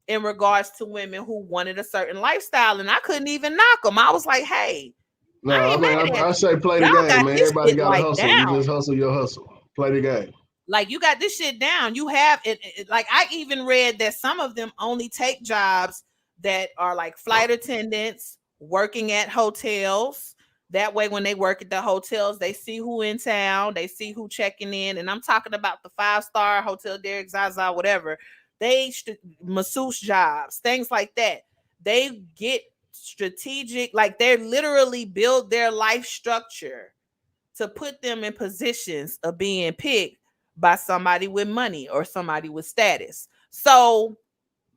in regards to women who wanted a certain lifestyle. And I couldn't even knock them. I was like, hey, I No, I ain't mad mean, at I you. say play the Y'all game, got man. this Everybody shit got to like hustle. You down. just hustle your hustle. Play the game. Like you got this shit down. You have it. Like I even read that some of them only take jobs that are like flight attendants working at hotels. That way, when they work at the hotels, they see who in town, they see who checking in, and I'm talking about the 5-star hotel, Derek Zaza, whatever. Masseuse jobs, things like that. They get strategic, like they literally build their life structure to put them in positions of being picked by somebody with money or somebody with status. So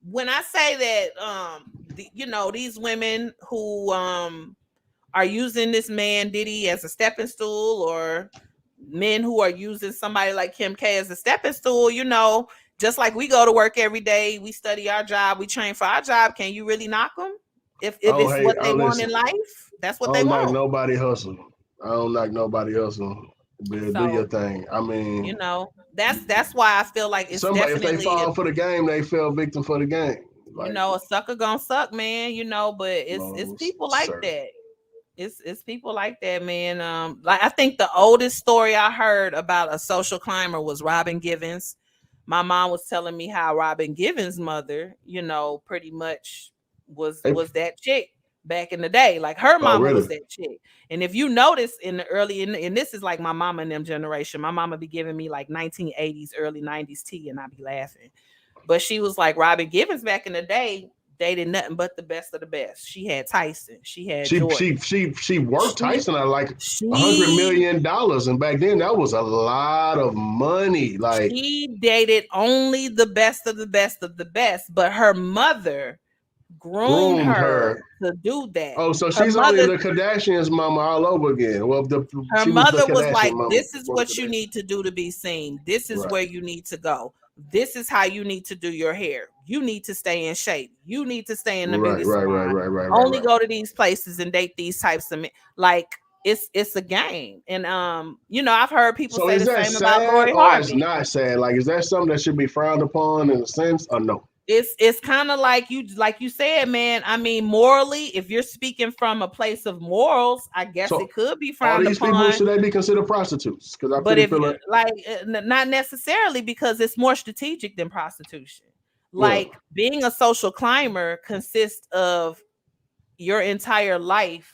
when I say that these women who are using this man Diddy as a stepping stool, or men who are using somebody like Kim K as a stepping stool, just like we go to work every day, we study our job, we train for our job, can you really knock them? If it's what they want in Listen, life, that's I what they don't knock want. nobody hustle. I don't knock nobody hustle. Do your So thing. I mean, that's why I feel like it's somebody, if they definitely fall for the game, they fell victim for the game. Like, a sucker gonna suck, man, but it's most people like certainly. that. It's people like that, man. Like I think the oldest story I heard about a social climber was Robin Givens. My mom was telling me how Robin Givens' mother, pretty much Hey, was that chick back in the day. Like her oh, mama was really? that chick. And if you notice in the early and this is like my mama and them generation, my mama be giving me like 1980s, early 90s tea, and I be laughing. But she was like Robin Givens back in the day dated nothing but the best of the best. She had Tyson, she had She Jordan. she she she worked She Tyson at like $100 she million, and back then that was a lot of money. Like, she dated only the best of the best of the best, but her mother groomed groomed her her. to do that. Oh, so Her she's only mother the Kardashians' mama all over again. Well, her she was the mother was Kardashian like, mama this is before the what you Kardashian. need to do to be seen. This is Right, where you need to go. This is how you need to do your hair. You need to stay in shape. You need to stay in the right, beauty right, right, salon. right, right, right, Only right. go to these places and date these types of men. Like it's a game. And I've heard people So say is the that same about sad Lori or it's Harvey. not sad? Like, is that something that should be frowned upon in a sense, or no? It's kind of like you said, man. I mean, morally, if you're speaking from a place of morals, I guess it So could be all frowned these people, upon. should they be considered prostitutes? Because I But pretty if feel you like, like, not necessarily, because it's more strategic than prostitution. yeah. Like being a social climber consists of your entire life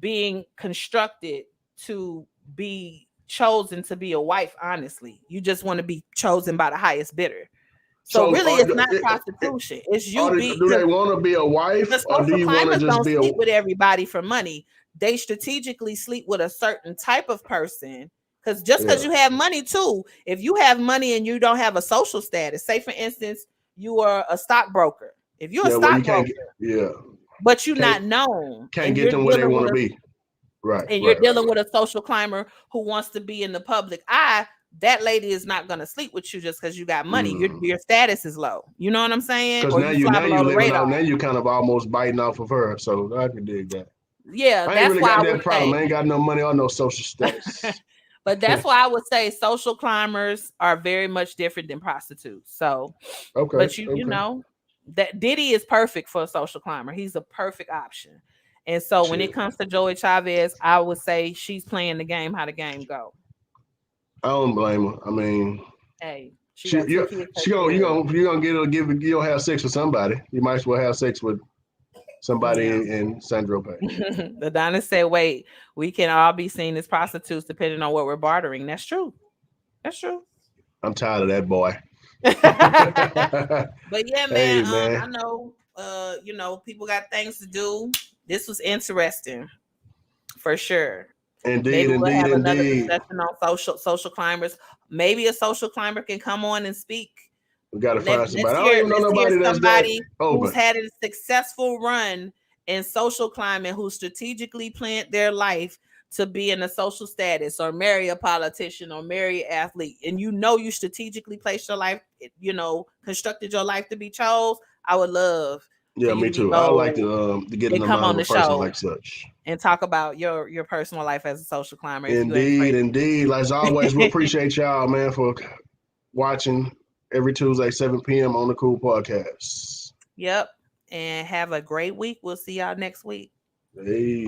being constructed to be chosen to be a wife. Honestly, you just want to be chosen by the highest bidder. So So really, it's not prostitution. It's you be do they want to be a wife, the or do social you want to climbers just don't be a? sleep with everybody for money. They strategically sleep with a certain type of person. Because just because Yeah, you have money too, if you have money and you don't have a social status, say for instance, you are a stockbroker. If you're a yeah. Well, you can't stockbroker, get. Yeah, but you're can't not known can't and get you're them where they dealing want with to a be. Right, and you're right, right, dealing right. with a social climber who wants to be in the public eye, that lady is not going to sleep with you just because you got money. Your status is low. You know what I'm saying? Because Or you fly now you below the living radar. out. Now you kind of almost biting off of her. So I can dig that. Yeah, I ain't that's really why got I would that problem. say. I ain't got no money or no social status. But that's why I would say social climbers are very much different than prostitutes. So, Okay, but you okay. know that Diddy is perfect for a social climber. He's a perfect option. And so when it Shit. comes to Joey Chavez, I would say she's playing the game how the game go. I don't blame her. I mean, Hey, she she got two you kids she taken gonna care of. you gonna you gonna have sex with somebody. You might as well have sex with somebody Yeah. in Sandro Pay. The Donna said, wait, we can all be seen as prostitutes depending on what we're bartering. That's true. That's true. I'm tired of that boy. But yeah, man, Hey man, I know people got things to do. This was interesting for sure. indeed, Maybe we'll indeed, have another indeed. discussion on social climbers. Maybe a social climber can come on and speak We gotta Let's find somebody. I don't even know hear nobody that's that somebody who's open. had a successful run in social climate, who strategically planned their life to be in a social status, or marry a politician, or marry an athlete, and you strategically placed your life, constructed your life to be chose. I would love for Yeah, you me to be too. I like bold to get in and the come mind on of a the person show like such. and talk about your personal life as a social climber if you ain't Indeed, afraid. indeed. As always, we appreciate y'all, man, for watching every Tuesday, 7 p.m. on the Cool Podcast. Yep. And have a great week. We'll see y'all next week. Hey.